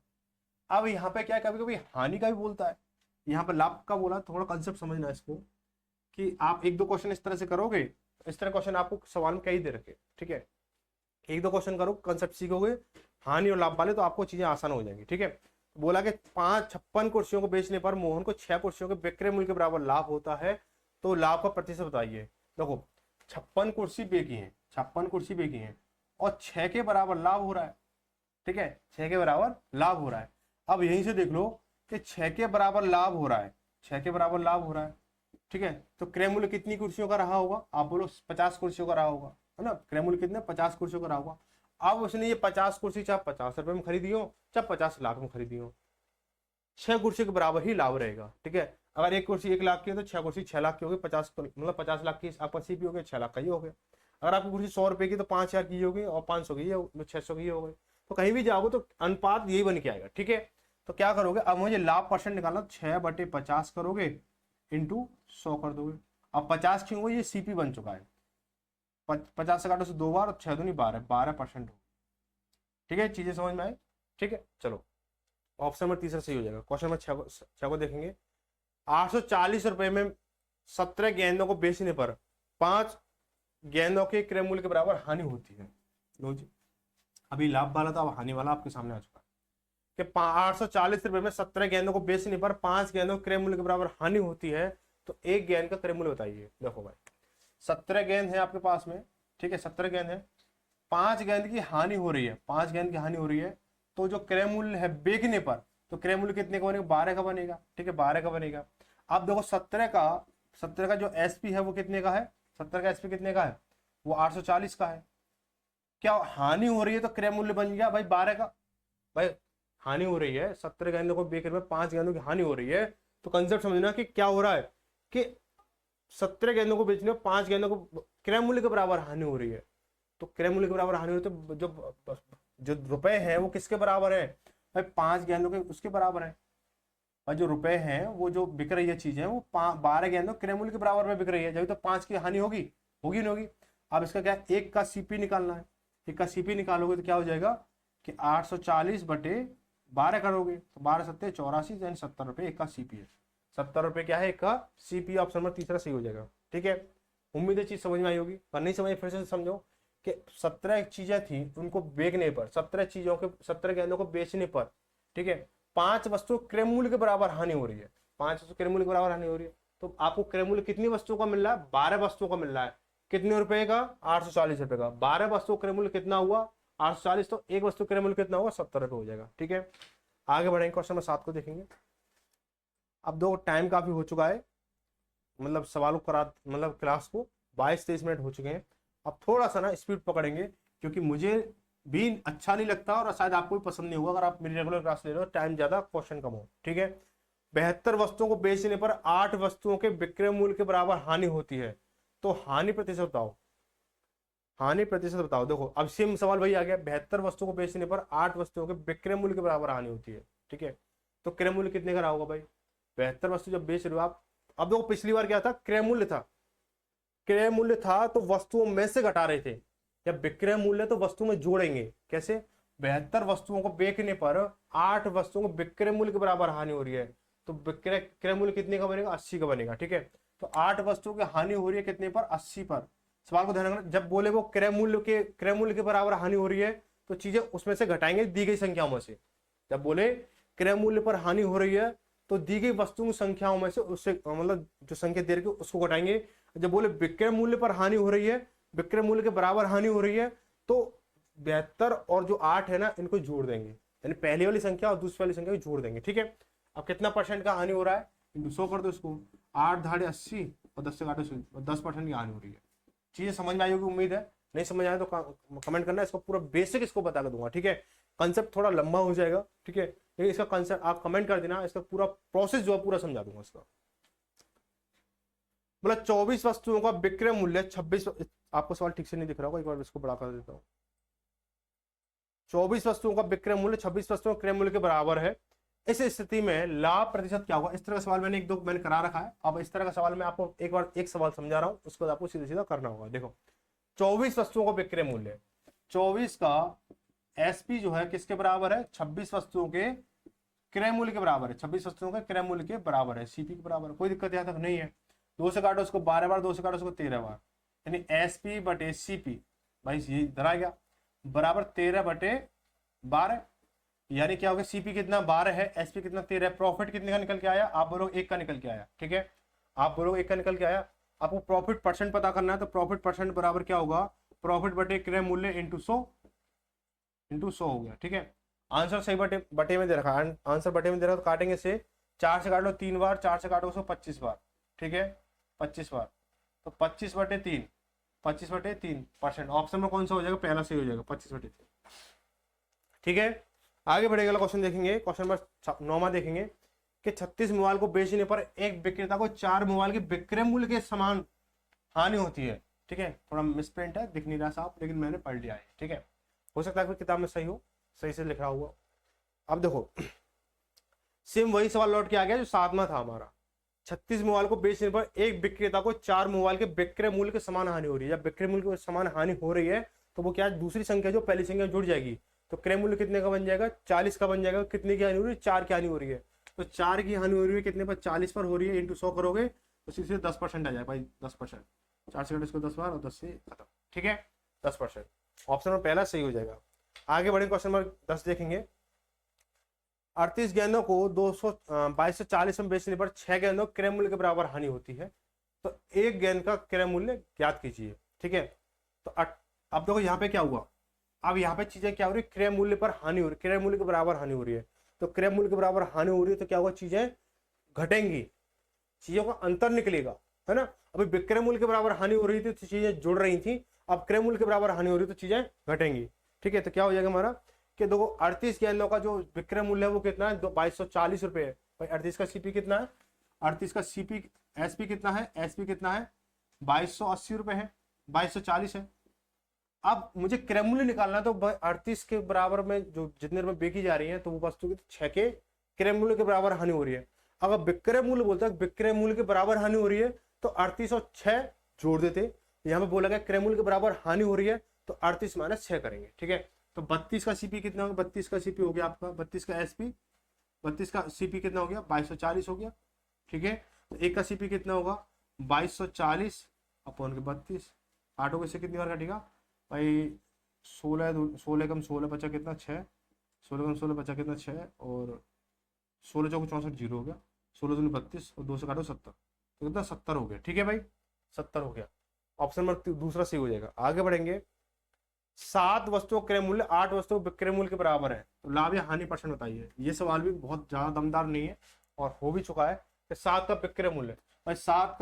अब यहाँ पे क्या, कभी कभी हानि का भी बोलता है, यहाँ पे लाभ का बोला। थोड़ा कंसेप्ट समझना इसको, कि आप एक दो क्वेश्चन इस तरह से करोगे, इस तरह क्वेश्चन आपको सवाल में कई दे रखे। ठीक है, एक दो क्वेश्चन करो, कंसेप्ट सीखोगे हानि और लाभ वाले, तो आपको चीजें आसान हो जाएंगी। ठीक है, बोला कि 56 कुर्सियों को बेचने पर मोहन को 6 कुर्सियों के विक्रय मूल्य के बराबर लाभ होता है, तो लाभ का प्रतिशत बताइए। देखो, 56 कुर्सी बेची है, 56 कुर्सी बेची है और 6 के बराबर लाभ हो रहा है। ठीक है, 6 के बराबर लाभ हो रहा है। अब यहीं से देख लो कि 6 के बराबर लाभ हो रहा है, 6 के बराबर लाभ हो रहा है। ठीक है, तो क्रय मूल्य कितनी कुर्सियों का रहा होगा? आप बोलो 50 कुर्सियों का रहा होगा, है ना। क्रय मूल्य कितना? 50 कुर्सियों का रहा होगा। अब उसने ये 50 कुर्सी चाहे 50 रुपए में खरीदी हो, चाहे 50 लाख में खरीदी हो, 6 कुर्सी के बराबर ही लाभ रहेगा। ठीक है, अगर एक कुर्सी 1 लाख की है तो 6 कुर्सी 6 लाख की होगी, 50 मतलब 50 लाख की आपका सीपी हो गया, 6 लाख का ही हो गया। अगर आपकी कुर्सी 100 रुपए की तो 5,000 की होगी, और 500 की 600 की हो गई। तो कहीं भी जाओगे तो अनुपात यही बन के आएगा, ठीक है। तो क्या करोगे, अब मुझे लाभ परसेंट निकालना, 6/50 करोगे इंटू 100 कर दोगे। अब 50 क्यों हुआ, ये सीपी बन चुका है, 50 से काटो से 2 बार, 6 दूनी 12% हो, ठीक है। चीजें समझ में आए, ठीक है। चलो ऑप्शन नंबर तीसरा सही हो जाएगा। क्वेश्चन नंबर 6 को देखेंगे। 840 रुपए में 17 गेंदों को बेचने पर 5 गेंदों के क्रय मूल्य के बराबर हानि होती है। लो जी, अभी लाभ वाला था, अब हानि वाला आपके सामने आ चुका है कि 840 रुपए में 17 गेंदों को बेचने पर 5 गेंदों के क्रय मूल्य के बराबर हानि होती है, तो एक गेंद का क्रय मूल्य बताइए। देखो भाई 17 गेंद है आपके पास में, ठीक है, 17 गेंद है, 5 गेंद की हानि हो रही है, 5 गेंद की हानि हो रही है, तो जो क्रय मूल्य है बेचने पर, तो क्रय मूल्य कितने का बनेगा, 12 का बनेगा, ठीक है, 12 का बनेगा। अब देखो 17 का जो एसपी है वो कितने का है, 17 का एसपी कितने का है, वो 840 का है। क्या हानि हो रही है तो क्रय मूल्य बन गया भाई 12 का। भाई हानि हो रही है, 17 गेंदों को बेचने में 5 गेंदों की हानि हो रही है, तो कंसेप्ट समझना कि क्या हो रहा है कि 17 गेंदों को बेचने में 5 गेंदों को क्रय मूल्य के बराबर हानि हो रही है। तो क्रय मूल्य के बराबर हानि हो रही है, तो जो रुपए हैं वो किसके बराबर है भाई, 5 गेंदों के उसके बराबर है। और जो रुपए हैं वो जो बिक रही है चीजें वो 12 गेंदों क्रय मूल्य के बराबर में बिक रही है, जब तो 5 की हानि होगी, होगी नहीं होगी। अब इसका क्या, एक का सीपी निकालना है, एक का सीपी निकालोगे तो क्या हो जाएगा कि 840/12 करोगे, तो 12×7=84, यानी 70 रुपए एक का सीपी है। 70 रुपए क्या है एक का सीपी, ऑप्शन नंबर तीसरा सही हो जाएगा, ठीक है। उम्मीद है चीज समझ में आई होगी, पर नहीं समझ फिर से समझो कि 17 चीजें थी, उनको बेचने पर, 17 गेंदों को बेचने पर, ठीक है, 5 वस्तु क्रय मूल्य के बराबर हानि हो रही है, 5 वस्तु क्रय मूल्य के बराबर हानि हो रही है, तो आपको क्रय मूल्य कितनी वस्तुओं का मिल रहा है, 12 वस्तुओं का मिल रहा है। कितने रुपए का, 840 रुपए का। 12 वस्तु क्रय मूल्य कितना हुआ, 840, तो एक वस्तु क्रय मूल्य कितना होगा, 70 रुपए हो जाएगा, ठीक है। आगे बढ़ेंगे, क्वेश्चन नंबर 7 को देखेंगे। अब दो टाइम काफी हो चुका है, मतलब सवालों करा, मतलब क्लास को 22-23 मिनट हो चुके हैं। अब थोड़ा सा ना स्पीड पकड़ेंगे, क्योंकि मुझे भी अच्छा नहीं लगता और शायद आपको भी पसंद नहीं होगा अगर आप मेरी रेगुलर क्लास ले रहे हो, टाइम ज्यादा क्वेश्चन कम हो, ठीक है। 72 वस्तुओं को बेचने पर 8 वस्तुओं के विक्रय मूल्य के बराबर हानि होती है, तो हानि प्रतिशत बताओ, हानि प्रतिशत बताओ। देखो अब सेम सवाल वही आ गया, 72 वस्तुओं को बेचने पर 8 वस्तुओं के विक्रय मूल्य के बराबर हानि होती है, ठीक है। तो क्रय मूल्य कितने का रहा होगा भाई, 72 वस्तु जब बेच रहे हो आप। अब देखो पिछली बार क्या था, क्रय मूल्य था, क्रय मूल्य था तो वस्तुओं में से घटा रहे थे, जब विक्रय मूल्य तो वस्तु में जोड़ेंगे कैसे, 72 वस्तुओं को बेचने पर 8 वस्तुओं को विक्रय मूल्य के बराबर हानि हो रही है, तो विक्रय क्रय मूल्य कितने का बनेगा, 80 का बनेगा, ठीक है। तो 8 वस्तुओं की हानि हो रही है कितने पर, 80 पर। सवाल को ध्यान रखना, जब बोले वो क्रय मूल्य के बराबर हानि हो रही है, तो चीजें उसमें से घटाएंगे दी गई संख्याओं में से। जब बोले क्रय मूल्य पर हानि हो रही है तो दी गई वस्तुओं की संख्याओं में से उससे मतलब जो संख्या दे रही है उसको घटाएंगे। जब बोले विक्रय मूल्य पर हानि हो रही है, विक्रय मूल्य के बराबर हानि हो रही है, तो 72 और जो 8 है ना इनको जोड़ देंगे, यानी पहली वाली संख्या और दूसरी वाली संख्या को जोड़ देंगे, ठीक है। अब कितना परसेंट का हानि हो रहा है, इंटू 100 कर दो इसको, 8 × 80 और 10 से काटो 10% की हानि हो रही है। चीजें समझ में आई होगी उम्मीद है, नहीं समझ आए तो कमेंट करना, इसको पूरा बेसिक इसको बता कर दूंगा, ठीक है। कंसेप्ट थोड़ा लंबा हो जाएगा, ठीक है, लेकिन इसका कंसेप्ट आप कमेंट कर देना, इसका पूरा प्रोसेस जो है पूरा समझा दूंगा इसका। मतलब 24 वस्तुओं का विक्रय मूल्य 26, आपको सवाल ठीक से नहीं दिख रहा होगा, एक बार इसको बड़ा कर देता हूं। 24 वस्तुओं का विक्रय मूल्य 26 वस्तुओं के क्रय मूल्य के बराबर है, इस स्थिति में लाभ प्रतिशत क्या होगा। इस तरह का सवाल मैंने मैंने करा रखा है। अब इस तरह का सवाल मैं आपको एक बार एक सवाल समझा रहा हूं, उसके बाद आपको सीधा सीधा करना होगा। देखो 24 वस्तुओं का विक्रय मूल्य, 24 का एसपी जो है किसके बराबर है, 26 वस्तुओं के क्रय मूल्य के बराबर है, 26 वस्तुओं के क्रय मूल्य के बराबर है, सीपी के बराबर है। कोई दिक्कत यहां तक नहीं है। 2 से काटो उसको 12 बार, 2 से काटो उसको 13 बार, यानी एसपी बटे सीपी, भाई ये इधर आ गया, बराबर 13/12, यानी क्या होगा, सीपी कितना 12 है, एसपी कितना 13 है। प्रॉफिट कितने का निकल के आया, आप बोलो 1 का निकल के आया, ठीक है, आप बोलो 1 का निकल के आया। आपको प्रॉफिट परसेंट पता करना है, तो प्रॉफिट परसेंट बराबर क्या होगा, प्रॉफिट बटे क्रय मूल्य इंटू 100 हो गया, ठीक है। आंसर सही बटे में दे रखा है, आंसर बटे में दे रखा, तो काटेंगे से 4 से काट लो 3 बार, 4 से काटो उसको 25 बार, ठीक है, 25 बार, तो 25/3, 25/3%। ऑप्शन में कौन सा हो जाएगा, पहला सही हो जाएगा, 25/3, ठीक है। आगे बढ़ेगा, क्वेश्चन देखेंगे, क्वेश्चन नंबर 9 देखेंगे कि 36 मोबाइल को बेचने पर एक विक्रेता को 4 मोबाइल के विक्रय मूल्य के समान हानि होती है, ठीक है। थोड़ा मिसप्रिंट है, दिख नहीं रहा साहब, लेकिन मैंने पढ़ लिया है, ठीक है। हो सकता है कि किताब में सही हो, सही से लिखा हुआ। अब देखो सेम वही सवाल लौट के आ गया जो 7 में था हमारा। 36 मोबाइल को बेचने पर एक विक्रेता को 4 मोबाइल के विक्रय मूल्य के समान हानि हो रही है। जब विक्रय मूल्य के समान हानि हो रही है तो वो क्या दूसरी संख्या जो पहली संख्या जुड़ जाएगी, तो क्रय मूल्य कितने का बन जाएगा, 40 का बन जाएगा। कितने की हानि हो रही है, 4 की हानि हो रही है। तो 4 की हानि हो रही है कितने पर, 40 पर हो रही है, इंटू 100 करोगे तो सीधे 10% आ जाएगा भाई, 10%। 4 से इसको 10 बार और 10 से खत्म, ठीक है, 10%। ऑप्शन नंबर पहला सही हो जाएगा। आगे बढ़े क्वेश्चन नंबर 10 देखेंगे। 38 गेंदों को 2240 में बेचने पर 6 गेंदों क्रय मूल्य के बराबर हानि होती है, तो एक गेंद का क्रय मूल्य ज्ञात कीजिए, ठीक है। तो अब देखो यहाँ पे क्या हुआ, अब यहाँ पे चीजें क्या हो रही है, क्रय मूल्य पर हानि हो रही है, क्रय मूल्य के बराबर हानि हो रही है। तो क्रय मूल्य के बराबर हानि हो रही है तो क्या होगा, चीजें घटेंगी, चीजों का अंतर निकलेगा, है ना। अभी विक्रय मूल्य के बराबर हानि हो रही थी तो चीजें जुड़ रही थी, अब क्रय मूल्य के बराबर हानि हो रही है तो चीजें घटेंगी, ठीक है। तो क्या हो जाएगा हमारा कि देखो 38 गेंदों का जो विक्रय मूल्य है वो कितना है, 2240 रुपए है भाई। 38 का सीपी कितना है, 38 का सीपी एसपी कितना है, एसपी कितना है 2280 रुपए है, 2240 है। अब मुझे क्रय मूल्य निकालना है तो 38 के बराबर में जो जितने रुपए बेची जा रही है तो वो वस्तु की 6 के क्रय मूल्य के बराबर हानि हो रही है। अगर विक्रय मूल्य बोलता है विक्रय मूल्य के बराबर हानि हो रही है तो 38 और 6 जोड़ देते। यहाँ पे बोला गया क्रय मूल्य के बराबर हानि हो रही है तो 38 माइनस 6 करेंगे, ठीक है। तो 32 का सीपी कितना होगा, 32 का सीपी हो गया आपका, 32 का एसपी, 32 का सीपी कितना हो गया 2240 हो गया, ठीक है। तो एक का सीपी कितना होगा 2240 अपॉन के 32, 8 से कितनी बार कटेगा भाई, 16 कम 16 बचा कितना 6, 16 कम 16 बचा कितना 6 और 16 चौक 64 जीरो हो गया, 16 दूनी 32 और 2 से काटो 70, तो कितना 70 हो गया, ठीक है भाई 70 हो गया। ऑप्शन नंबर दूसरा सही हो जाएगा। आगे बढ़ेंगे। 7 वस्तुओं क्रय मूल्य 8 वस्तुओं विक्रय मूल्य के बराबर है, तो लाभ या हानि परसेंट बताइए। ये सवाल भी बहुत ज्यादा दमदार नहीं है और हो भी चुका है कि 7 का विक्रय मूल्य भाई, 7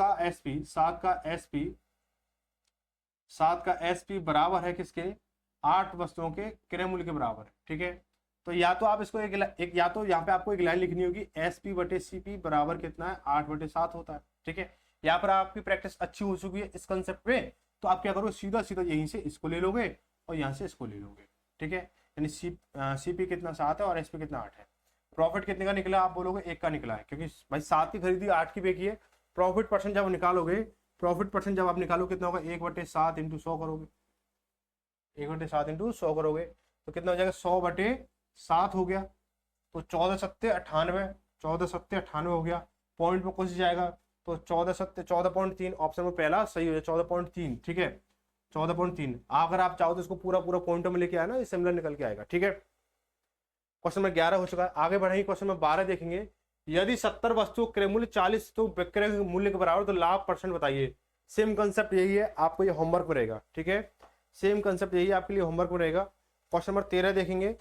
का एसपी बराबर है किसके, 8 वस्तुओं के क्रय मूल्य के बराबर, ठीक है। तो या तो आप इसको एक या तो यहाँ पे आपको एक लाइन लिखनी होगी, एसपी बटे सीपी बराबर कितना है 8/7 होता है, ठीक है। यहाँ पर आपकी प्रैक्टिस अच्छी हो चुकी है इस कंसेप्ट पे, तो आप क्या करोगे सीधा सीधा यहीं से इसको ले लोगे और यहाँ से इसको ले लोगे, ठीक है। यानी सीपी कितना 7 है और एसपी कितना 8 है। प्रॉफिट कितने का निकला आप बोलोगे 1 का निकला है, क्योंकि भाई 7 की खरीदी 8 की बेची है। प्रॉफिट परसेंट जब निकालोगे, प्रॉफिट परसेंट जब आप निकालो कितना होगा 1/7 इंटू 100 करोगे, 1/7 इंटू 100 करोगे तो कितना हो जाएगा 100/7 हो गया, तो 14 सत्ते 98, 14 सत्ते 98 हो गया। पॉइंट में कुछ जाएगा तो 14 सत्ते 14.3, ऑप्शन में पहला सही हो जाए 14.3, ठीक है 14.3। अगर आप चाहो तो इसको पूरा पूरा पॉइंट में लेके आए ना, सिमिलर निकल के आएगा, ठीक है। क्वेश्चन में 11 हो चुका है। आगे बढ़ेंगे क्वेश्चन में 12 देखेंगे। यदि 70 वस्तु क्रय मूल्य 40 तो विक्रय मूल्य के बराबर तो लाभ परसेंट बताइए। सेम कंसेप्ट यही है, आपको ये होमवर्क में रहेगा, ठीक है। सेम कंसेप्ट यही आपके लिए होमवर्क में रहेगा। क्वेश्चन नंबर 13 देखेंगे।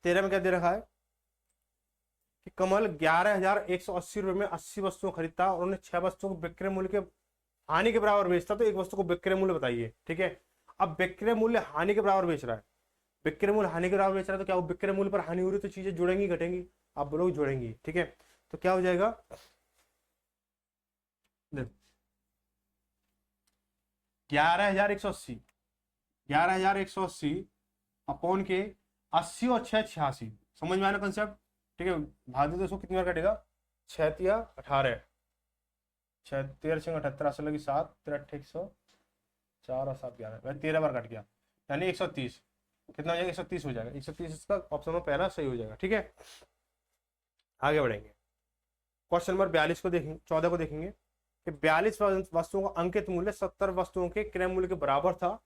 13 में क्या दे रखा है कि कमल 11,180 रुपए में 80 वस्तुओं खरीदता और उन्हें 6 वस्तुओं को विक्रय मूल्य के हानि के बराबर बेचता, तो एक वस्तु को विक्रय मूल्य बताइए, ठीक है। अब विक्रय मूल्य हानि के बराबर बेच रहा है, विक्रय मूल्य हानि के बराबर बेच रहा है तो क्या वो विक्रय मूल्य पर हानि हो रही है तो चीजें जुड़ेंगी घटेंगी, आप बोलोगे जुड़ेंगी, ठीक है। तो क्या हो जाएगा 11,180, 11,180 अपॉन के 80 और 6 86, समझ में आया ना कंसेप्ट, ठीक है। भाग दे तो कितनी बार कटेगा 6 तिया 18, 6 13 6 78 80 लगी 7 13 100 4 और 7 11, 13 बार कट गया, यानी 130, कितना हो जाएगा 130 हो जाएगा, 130 इसका ऑप्शन में पहला सही हो जाएगा, ठीक है। आगे बढ़ेंगे। क्वेश्चन नंबर 42 को देखेंगे, 14 को देखेंगे कि 42 वस्तुओं का अंकित मूल्य 70 वस्तुओं के क्रय मूल्य के बराबर था,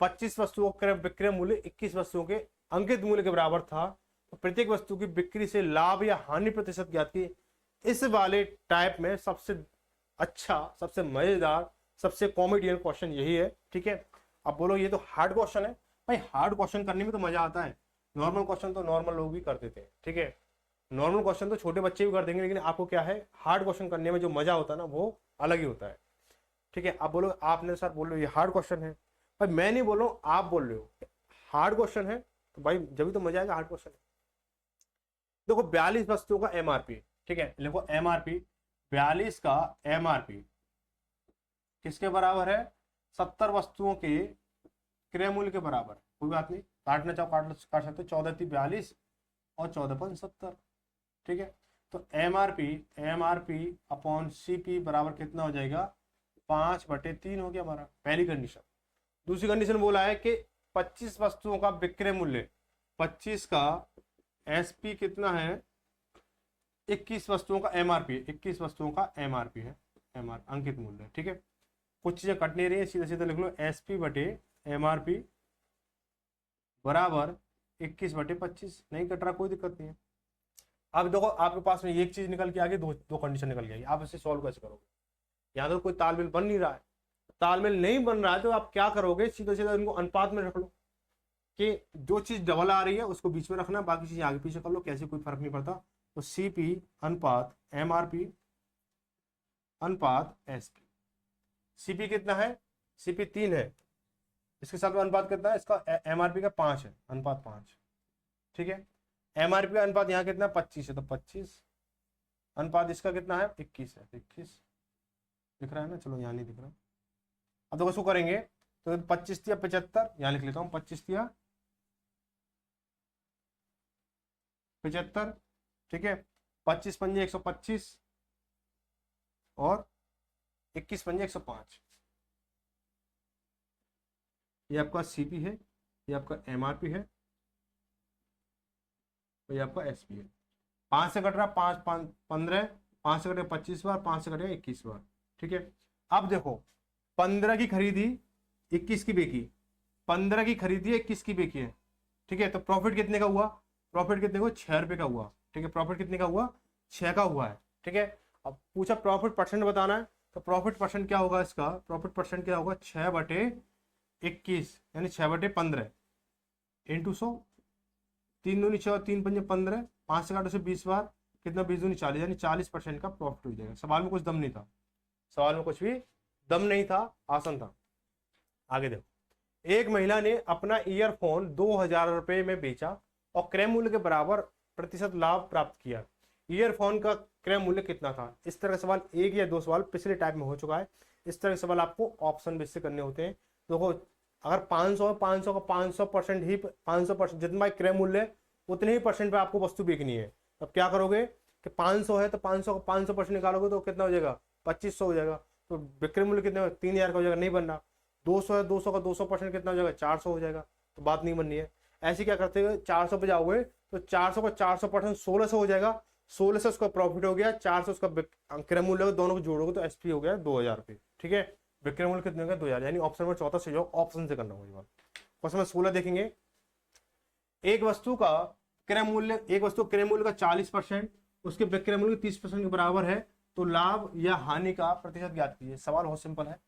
25 वस्तुओं का विक्रय मूल्य 21 वस्तुओं के अंकित मूल्य के बराबर था, तो प्रत्येक वस्तु की बिक्री से लाभ या हानि प्रतिशत ज्ञात की। इस वाले टाइप में सबसे अच्छा, सबसे मजेदार, सबसे कॉमेडियन क्वेश्चन यही है, ठीक है। अब बोलो ये तो हार्ड क्वेश्चन है भाई, हार्ड क्वेश्चन करने में तो मजा आता है, नॉर्मल क्वेश्चन तो नॉर्मल लोग भी कर देते हैं, ठीक है। नॉर्मल क्वेश्चन तो छोटे बच्चे भी कर देंगे, लेकिन आपको क्या है हार्ड क्वेश्चन करने में जो मजा होता है ना वो अलग ही होता है, ठीक है। आप बोलो, आपने सर बोल रहे हो ये हार्ड क्वेश्चन है, भाई मैं नहीं बोल रहा हूँ, आप बोल रहे हो हार्ड क्वेश्चन है, तो भाई जब भी तो मजा आएगा, हार्ड क्वेश्चन है। देखो 42 वस्तुओं का एमआरपी, ठीक है, लिखो एमआरपी, 42 का एमआरपी किसके बराबर है 70 वस्तुओं के क्रय मूल्य के बराबर, कोई बात नहीं, काटना चाहो काट सकते हो। 14×3 = 42 और 14×5 = 70। ठीक है, तो M R P upon C P बराबर कितना हो जाएगा, 5/3 हो गया हमारा, पहली कंडीशन। दूसरी कंडीशन बोला है कि 25 वस्तुओं का विक्रय मूल्य, 25 का एसपी कितना है, 21 वस्तुओं का एमआरपी, 21 वस्तुओं का एमआरपी है, एमआर अंकित मूल्य। ठीक है, कुछ चीजें कट नहीं रही है, सीधा सीधा लिख लो एसपी बटे एमआरपी बराबर 21/25। नहीं कट रहा, कोई दिक्कत नहीं है। अब देखो आपके पास में एक चीज निकल के आ गई, दो कंडीशन निकल के आ गई, आप इसे सॉल्व कैसे करोगे। यहाँ तो कोई तालमेल बन नहीं रहा है, तालमेल नहीं बन रहा है तो आप क्या करोगे, सीधा सीधा इनको अनुपात में रख लो कि जो चीज डबल आ रही है उसको बीच में रखना, बाकी चीज आगे पीछे कर लो, कैसे कोई फर्क नहीं पड़ता। तो सीपी अनुपात एमआरपी अनुपात एसपी। सीपी कितना है, सीपी 3 है, इसके साथ में अनुपात कितना है, इसका एमआरपी का 5 है, अनुपात 5। ठीक है, एमआरपी का अनुपात यहाँ कितना 25 है, तो 25 अनुपात इसका कितना है 21 है, 21 दिख रहा है ना, चलो यहाँ नहीं दिख रहा। अब देखो इसको करेंगे तो 25 या 75, यहाँ लिख लेता हूँ 25 या 75। ठीक है, 25 पंजे 125 और 21 पंजे 105। ये आपका सीपी है, ये आपका एमआरपी है, तो ये आपका एसपी है। 5 से कट रहा, 5 5 15, 5 से कटेगा 25 बार, 5 से कटेगा 21 बार। ठीक है, अब देखो 15 की खरीदी 21 की बेची, 15 की खरीदी 21 की बेची है। ठीक है, तो प्रॉफिट कितने का हुआ, प्रॉफिट कितने का, 6 रुपए का हुआ। ठीक है, प्रॉफिट कितने का हुआ, 6 का हुआ है। ठीक है, अब पूछा प्रॉफिट परसेंट बताना है, तो प्रॉफिट परसेंट क्या होगा, इसका प्रॉफिट परसेंट क्या होगा, 6/21 यानी 6/15 इंटू 100, 3 दूनी 6, 3 पंजे 15, 5 से काटो से 20 बार, कितना 20 दूनी 40, यानी 40% का प्रॉफिट हो जाएगा। सवाल में कुछ दम नहीं था, सवाल में कुछ भी दम नहीं था, आसान था। आगे देखो, एक महिला ने अपना ईयरफोन 2000 रुपए में बेचा और क्रय मूल्य के बराबर प्रतिशत लाभ प्राप्त किया। ईयरफोन का क्रय मूल्य कितना था। इस तरह का सवाल 1 या 2 सवाल पिछले टाइप में हो चुका है। इस तरह के सवाल आपको ऑप्शन बेस से करने होते हैं। देखो अगर 500 है, 500 का 500% ही 500% जितना क्रय मूल्य उतने ही परसेंट पे आपको वस्तु बेचनी है। अब क्या करोगे कि 500 है तो 500 का 500% निकालोगे तो कितना हो जाएगा, 2500 हो जाएगा। तो विक्रय मूल्य कितने 3000 का हो जाएगा, नहीं बनना। 200 है, 200 का 200% कितना हो जाएगा, 400 हो जाएगा, तो बात नहीं बननी है। ऐसे क्या करते हैं, 400 पे जाओगे तो 400 का 400% 1600 हो जाएगा, 16 से उसका प्रॉफिट हो गया, 400 उसका विक्रय मूल्य, दोनों को जोड़ोगे तो एसपी हो गया 2000 रुपये। ठीक है, विक्रय मूल्य कितने हो गया 2000, यानी ऑप्शन नंबर 14 से जो ऑप्शन से करना होगा। क्वेश्चन नंबर 16 देखेंगे, एक वस्तु का क्रय मूल्य, एक वस्तु क्रय मूल्य का 40% उसके विक्रय मूल्य 30% के बराबर है, तो लाभ या हानि का प्रतिशत ज्ञात कीजिए। सवाल बहुत सिंपल है।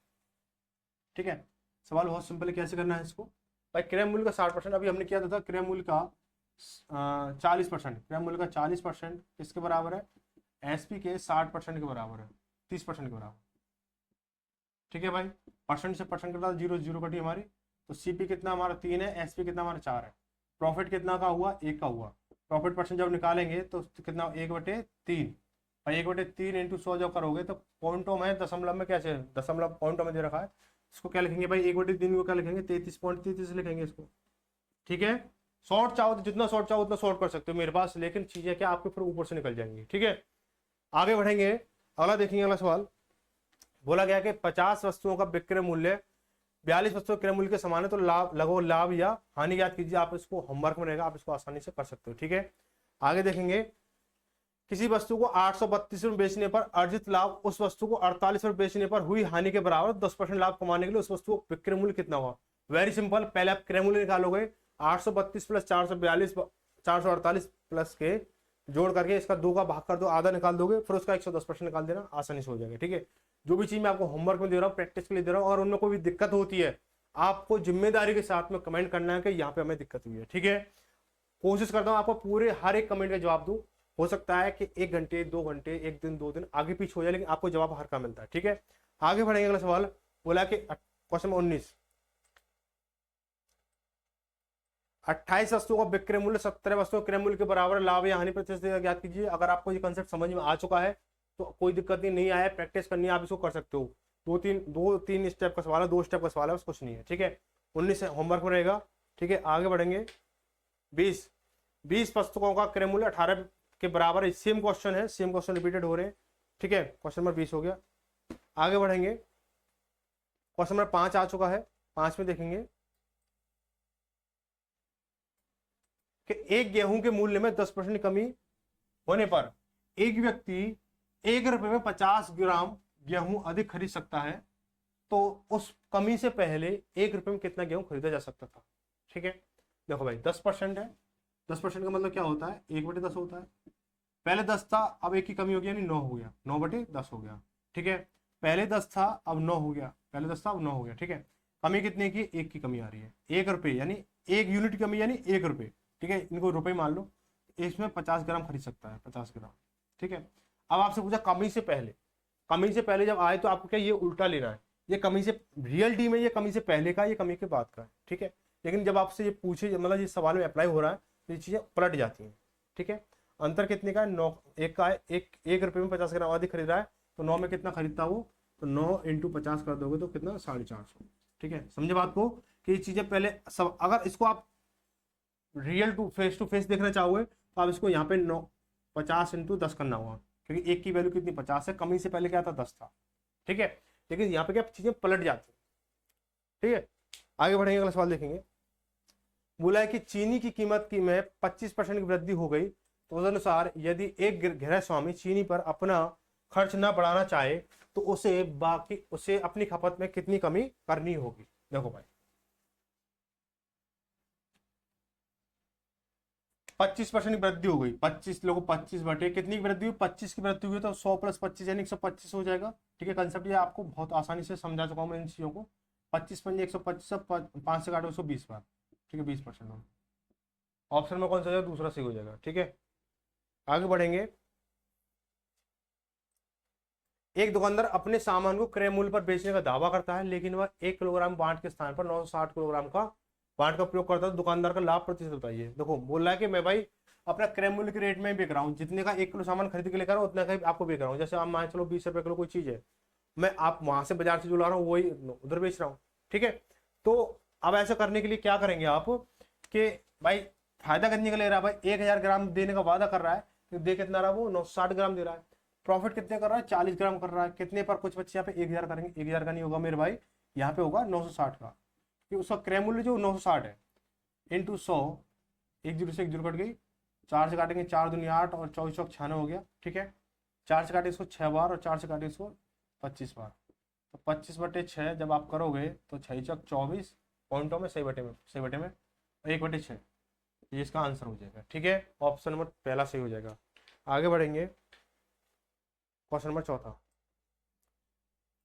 ठीक है, सवाल बहुत सिंपल है, कैसे करना है इसको भाई। क्रय मूल्य का 60%, अभी हमने किया था क्रय मूल्य का 40%, क्रय मूल्य का 40% किसके बराबर है, एसपी के 60% के बराबर है, 30% के बराबर। ठीक है भाई, परसेंट से परसेंट करता 0 0 कटी हमारी, तो सीपी कितना हमारा 3 है, एसपी कितना हमारा 4 है। प्रॉफिट कितना का हुआ, 1 का हुआ। प्रॉफिट परसेंट जब निकालेंगे तो कितना 1/3, और 1/3 इंटू 100 जब करोगे तो पॉइंटों में, दशमलव में कैसे, दशमलव पॉइंटों में दे रखा है, इसको क्या लिखेंगे भाई, 1/3 को क्या लिखेंगे, 33.33 लिखेंगे इसको। ठीक है, शॉर्ट चाहो तो जितना शॉर्ट चाहो उतना शॉर्ट कर सकते हो मेरे पास, लेकिन चीजें क्या आपके फिर ऊपर से निकल जाएंगी। ठीक है, आगे बढ़ेंगे, अगला देखेंगे। अगला सवाल बोला गया कि 50 वस्तुओं का विक्रय मूल्य 42 वस्तुओं क्रय मूल्य के समान है, तो लाभ लगभग लाभ या हानि याद कीजिए। आप इसको होमवर्क में रहेगा, आप इसको आसानी से कर सकते हो। ठीक है, आगे देखेंगे, किसी वस्तु को 832 में बेचने पर अर्जित लाभ उस वस्तु को 48 में बेचने पर हुई हानि के बराबर, 10% लाभ कमाने के लिए उस वस्तु को विक्रय मूल्य कितना हुआ। वेरी सिंपल, पहले आप क्रय मूल्य निकालोगे, 832 प्लस 442 448 प्लस के जोड़ करके इसका 2 का भाग कर दो, आधा निकाल दोगे, फिर उसका 110% निकाल देना, आसानी से हो जाएगा। ठीक है, जो भी चीज मैं आपको होमवर्क में दे रहा हूँ, प्रैक्टिस के लिए दे रहा हूँ, और उनमें कोई भी दिक्कत होती है आपको जिम्मेदारी के साथ में कमेंट करना है कि यहाँ पे हमें दिक्कत हुई है। ठीक है, कोशिश करता हूँ आपको पूरे हर एक कमेंट का जवाब दूं। हो सकता है कि 1 घंटे 2 घंटे 1 दिन 2 दिन आगे पीछे हो जाए, लेकिन आपको जवाब हर का मिलता है। ठीक है, आगे बढ़ेंगे। अगला सवाल बोला कि क्वेश्चन 19, 28 वस्तुओं का विक्रय मूल्य 17 वस्तुओं क्रय मूल्य के बराबर, लाभ या हानि प्रतिशत ज्ञात कीजिए। अगर आपको ये कंसेप्ट समझ में आ चुका है तो कोई दिक्कत नहीं आया, प्रैक्टिस करनी है, आप इसको कर सकते हो। 2-3 स्टेप का सवाल है, 2 स्टेप का सवाल है, बस कुछ नहीं है। ठीक है, 19 होमवर्क में रहेगा। ठीक है, आगे बढ़ेंगे। 20 पुस्तकों का क्रय मूल्य 18 के बराबर है। सेम क्वेश्चन है, सेम क्वेश्चन रिपीटेड हो रहे हैं। ठीक है, क्वेश्चन नंबर 20 हो गया। आगे बढ़ेंगे, क्वेश्चन नंबर 5 आ चुका है। 5 में देखेंगे कि एक गेहूं के मूल्य में 10% कमी होने पर एक व्यक्ति 1 रुपए में 50 ग्राम गेहूं अधिक खरीद सकता है, तो उस कमी से पहले 1 रुपए में कितना गेहूं खरीदा जा सकता था। ठीक है, देखो भाई 10% है। 10% का मतलब क्या होता है, 1/10 होता है। पहले 10 था, अब 1 की कमी हो गई, यानी 9 हो गया, 9/10 हो गया। ठीक है, पहले 10 था, अब 9 हो गया, पहले 10 था, अब 9 हो गया। ठीक है, कमी कितने की, 1 की कमी आ रही है। 1 रुपए यानी 1 यूनिट की कमी, यानी 1 रुपए। ठीक है, इनको रुपए मान लो। इसमें 50 ग्राम खरीद सकता है, 50 ग्राम। ठीक है, अब आपसे पूछा कमी से पहले। कमी से पहले जब आए तो आपको क्या ये उल्टा लेना है। ये कमी से रियलिटी में ये कमी से पहले का, ये कमी के बाद का है। ठीक है, लेकिन जब आपसे ये पूछे, मतलब ये सवाल में अप्लाई हो रहा है, तो ये चीजें पलट जाती हैं। ठीक है, अंतर कितने का है, 9 एक का है। 1 रुपए में 50 ग्राम अधिक खरीद रहा है, तो 9 में कितना खरीदता वो, तो 9 × 50 कर दोगे तो कितना, 450। ठीक है, समझे बात को, कि ये चीजें पहले सब, अगर इसको आप रियल टू फेस देखना चाहोगे तो आप इसको यहाँ पे 9 50 × 10 करना होगा, क्योंकि 1 की वैल्यू कितनी, 50 है। कमी से पहले क्या था, 10 था। ठीक है, लेकिन यहाँ पे क्या चीजें पलट जाती है। ठीक है, आगे बढ़ेंगे, अगला सवाल देखेंगे। बोला है कि चीनी की कीमत की में 25% की वृद्धि हो गई, तो तदनुसार यदि एक गृह स्वामी चीनी पर अपना खर्च न बढ़ाना चाहे तो उसे अपनी खपत में कितनी कमी करनी होगी। देखो भाई 25% की वृद्धि हो गई, 25 लोगों 25 बटे कितनी की वृद्धि हुई, 25 की वृद्धि हुई, तो 100 + 25 यानी 125 हो जाएगा। ठीक है, कंसेप्ट ये आपको बहुत आसानी से समझा चुका हूं मैं इन चीजों को। 25 × 5 = 125, 5 से काटो 120 बार। ठीक है, 20%। ऑप्शन में कौन सा जाएगा, दूसरा सही हो जाएगा। ठीक है, आगे बढ़ेंगे। एक दुकानदार अपने सामान को क्रय मूल्य पर बेचने का दावा करता है, लेकिन वह 1 किलोग्राम बांट के स्थान पर 960 किलोग्राम का बांट का प्रयोग करता है, तो दुकानदार का लाभ प्रतिशत बताइए। देखो बोल रहा है कि मैं भाई अपना क्रय मूल्य के रेट में बेच रहा हूँ, जितने का 1 किलो सामान खरीद के लेकर उतना का आपको बेच रहा हूँ। जैसे आप मान चलो 20 रुपए किलो कोई चीज है, मैं आप वहां से बाजार से जो ला रहा हूँ वही उधर बेच रहा हूँ। ठीक है, तो अब ऐसा करने के लिए क्या करेंगे आप, कि भाई फायदा करने के लिए रहा, भाई 1000 ग्राम देने का वादा कर रहा है, तो दे कितना रहा, वो 960 ग्राम दे रहा है। प्रॉफिट कितने कर रहा है, 40 ग्राम कर रहा है। कितने पर, कुछ बच्चे यहाँ पे 1000 करेंगे, 1000 का नहीं होगा मेरे भाई, यहाँ पे होगा 960 का, कि उसका क्रय मूल्य जो 960 है, इंटू 100, 1 0 से 1 0 कट गई, 4 से काटेंगे, 4 दूनी 8 और 24 चौक 96 हो गया। ठीक है, 4 से काटे इसको 6 बार और 4 से काटे इसको 25 बार, तो 25/6 जब आप करोगे तो 6 चौक 24 पॉइंटों में, सही बटे में 1/6, ये इसका आंसर हो जाएगा। ठीक है, ऑप्शन नंबर पहला सही हो जाएगा। आगे बढ़ेंगे, क्वेश्चन नंबर 4।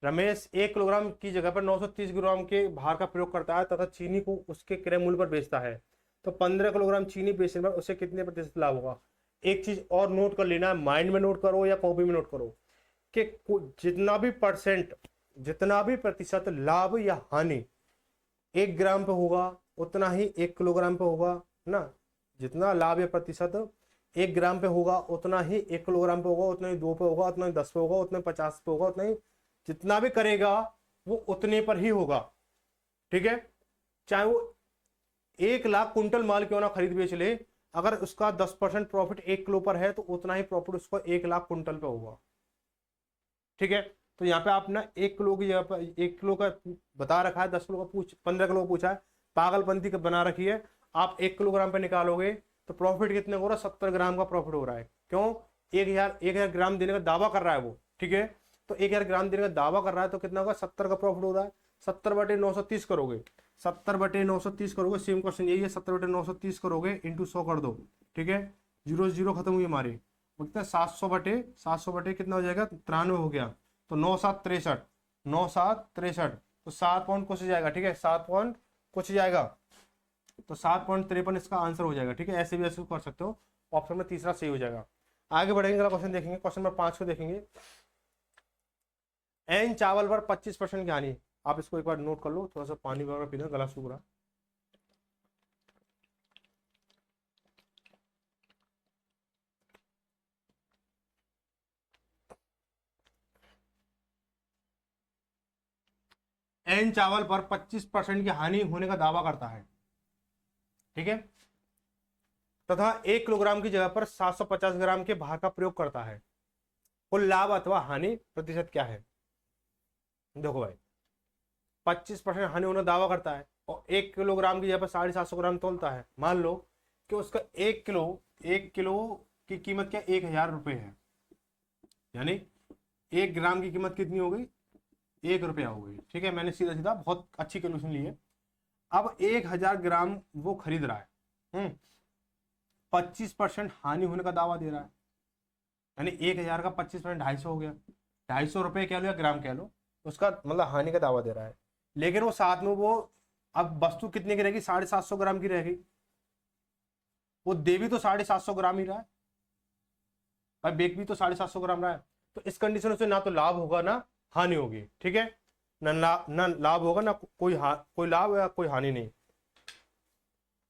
रमेश 1 किलोग्राम की जगह पर 930 ग्राम के भार का प्रयोग करता है तथा चीनी को उसके क्रय मूल्य पर बेचता है, तो 15 किलोग्राम चीनी बेचने पर उसे कितने प्रतिशत लाभ होगा। एक चीज और नोट कर लेना, माइंड में नोट करो या कॉपी में नोट करो, कि जितना भी प्रतिशत लाभ या हानि 1 ग्राम पे होगा, उतना ही 1 किलोग्राम पे होगा ना। जितना लाभ या प्रतिशत 1 ग्राम पे होगा, उतना ही 1 किलोग्राम पे होगा, उतना ही 2 पे होगा, उतना ही 10 पे होगा, उतना ही 50 पे होगा, उतना ही जितना भी करेगा वो उतने पर ही होगा। ठीक है, चाहे वो 1 लाख कुंटल माल क्यों ना खरीद बेच ले, अगर उसका 10% प्रॉफिट 1 किलो पर है, तो उतना ही प्रॉफिट उसको 1 लाख कुंटल पे होगा। ठीक है, तो यहाँ पे आपने 1 किलो की जगह पर 1 किलो का बता रखा है, 10 किलो का 15 किलो का पूछा है, पागलपंती का बना रखी है। आप 1 किलोग्राम पे निकालोगे तो प्रॉफिट कितने हो रहा है, 70 ग्राम का प्रॉफिट हो रहा है। क्यों, 1000 ग्राम देने का दावा कर रहा है वो। ठीक है, तो 1000 ग्राम देने का दावा कर रहा है, तो कितना होगा, 70 का प्रॉफिट हो रहा है। 70/930 करोगे, 70/930 करोगे, सेम क्वेश्चन यही है, 70/930 करोगे, इंटू 100 कर दो। ठीक है, 0 0 खत्म हुई हमारी, कितना 700/700 कितना हो जाएगा, 93 हो गया, तो 9/7 = 9/7 = तो 7 पॉइंट कुछ जाएगा। ठीक है, 7 पॉइंट कुछ जाएगा, तो 7.53 इसका आंसर हो जाएगा। ठीक है, ऐसे भी ऐसे कर सकते हो, ऑप्शन में तीसरा सही हो जाएगा। आगे बढ़ेंगे, अगला क्वेश्चन देखेंगे, क्वेश्चन नंबर 5 को देखेंगे। एन चावल पर 25% की हानि, आप इसको एक बार नोट कर लो, थोड़ा सा पानी वगैरह पीना, गला सूख रहा। एन चावल पर 25% की हानि होने का दावा करता है, ठीक है, तथा 1 किलोग्राम की जगह पर 750 ग्राम के भार का प्रयोग करता है, कुल लाभ अथवा हानि प्रतिशत क्या है? देखो भाई, 25% हानि होने दावा करता है और 1 किलोग्राम की जगह पर 750 ग्राम तोलता है। मान लो कि उसका 1 किलो की कीमत क्या 1000 रुपये है, यानी 1 ग्राम की कीमत कितनी हो गई? 1 रुपया हो गई। ठीक है, मैंने सीधा सीधा बहुत अच्छी कैलकुलेशन ली है। अब 1000 ग्राम वो खरीद रहा है, 25% हानि होने का दावा दे रहा है, यानी 1000 का 25% 250 हो गया, 250 रुपये कह लो या ग्राम कह लो, उसका मतलब हानि का दावा दे रहा है। लेकिन वो साथ में वो अब वस्तु कितने की रहेगी? 750 ग्राम की रहेगी। वो दे भी तो 750 ग्राम ही रहा है और बेच भी तो 750 ग्राम रहा है। तो इस कंडीशन से ना तो लाभ होगा ना हानि होगी। ठीक है, ना लाभ होगा ना कोई लाभ या कोई हानि नहीं।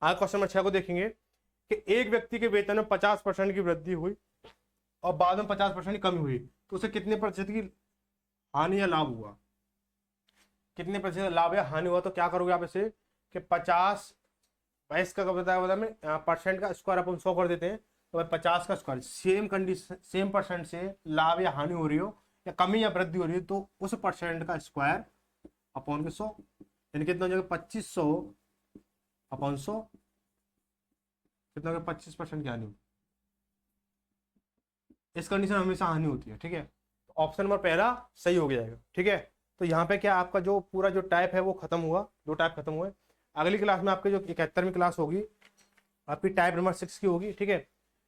आज क्वेश्चन नंबर 6 को देखेंगे कि एक व्यक्ति के वेतन में 50% की वृद्धि हुई और बाद में 50% की कमी हुई, तो उसे कितने प्रतिशत की हानि या लाभ हुआ? कितने प्रतिशत लाभ या हानि हुआ? तो क्या करोगे आप इसे कि 50 इसका कब बताया मैं परसेंट का स्क्वायर अपन 100 कर देते हैं, तो भाई 50 का square same condition same percent से लाभ या हानि हो रही हो या कमी या वृद्धि हो रही है, तो उस परसेंट का स्क्वायर अपॉन के 100, यानी कितना हो जाएगा? 2500 अपॉन 100, कितना हो गया? 25% की हानि होगी। इस कंडीशन में हमेशा हानि होती है। ठीक है, तो ऑप्शन नंबर पहला सही हो जाएगा। ठीक है, तो यहाँ पे क्या आपका जो पूरा जो टाइप है वो खत्म हुआ, 2 टाइप खत्म हुए। अगली क्लास में आपके जो 71वीं क्लास होगी आपकी टाइप नंबर 6 की होगी। ठीक है,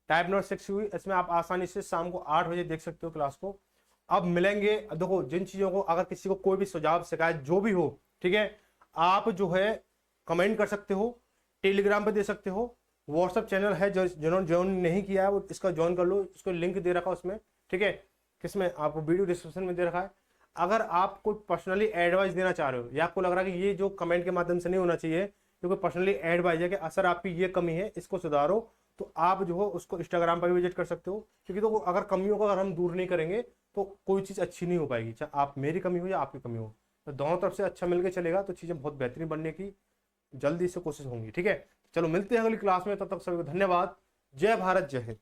टाइप नंबर 6 हुई, इसमें आप आसानी से शाम को 8 बजे देख सकते हो क्लास को। अब मिलेंगे, देखो जिन चीज़ों को अगर किसी को कोई भी सुझाव शिकायत जो भी हो, ठीक है, आप जो है कमेंट कर सकते हो, टेलीग्राम पे दे सकते हो, व्हाट्सअप चैनल है जिन्होंने ज्वाइन नहीं किया है वो इसका ज्वाइन कर लो, इसको लिंक दे रखा है उसमें। ठीक है, किसमें? आपको वीडियो डिस्क्रिप्शन में दे रखा है। अगर आप कोई पर्सनली एडवाइस देना चाह रहे हो या आपको लग रहा है कि ये जो कमेंट के माध्यम से नहीं होना चाहिए, क्योंकि पर्सनली एडवाइस है कि असर आपकी ये कमी है इसको सुधारो, तो आप जो हो उसको इंस्टाग्राम पर भी विजिट कर सकते हो। क्योंकि तो अगर कमियों को अगर हम दूर नहीं करेंगे तो कोई चीज़ अच्छी नहीं हो पाएगी, चाहे आप मेरी कमी हो या आपकी कमी हो। तो दोनों तरफ से अच्छा मिलकर चलेगा तो चीज़ें बहुत बेहतरीन बनने की जल्दी से कोशिश होंगी। ठीक है, चलो मिलते हैं अगली क्लास में, तब तक सभी को धन्यवाद। जय भारत, जय हिंद।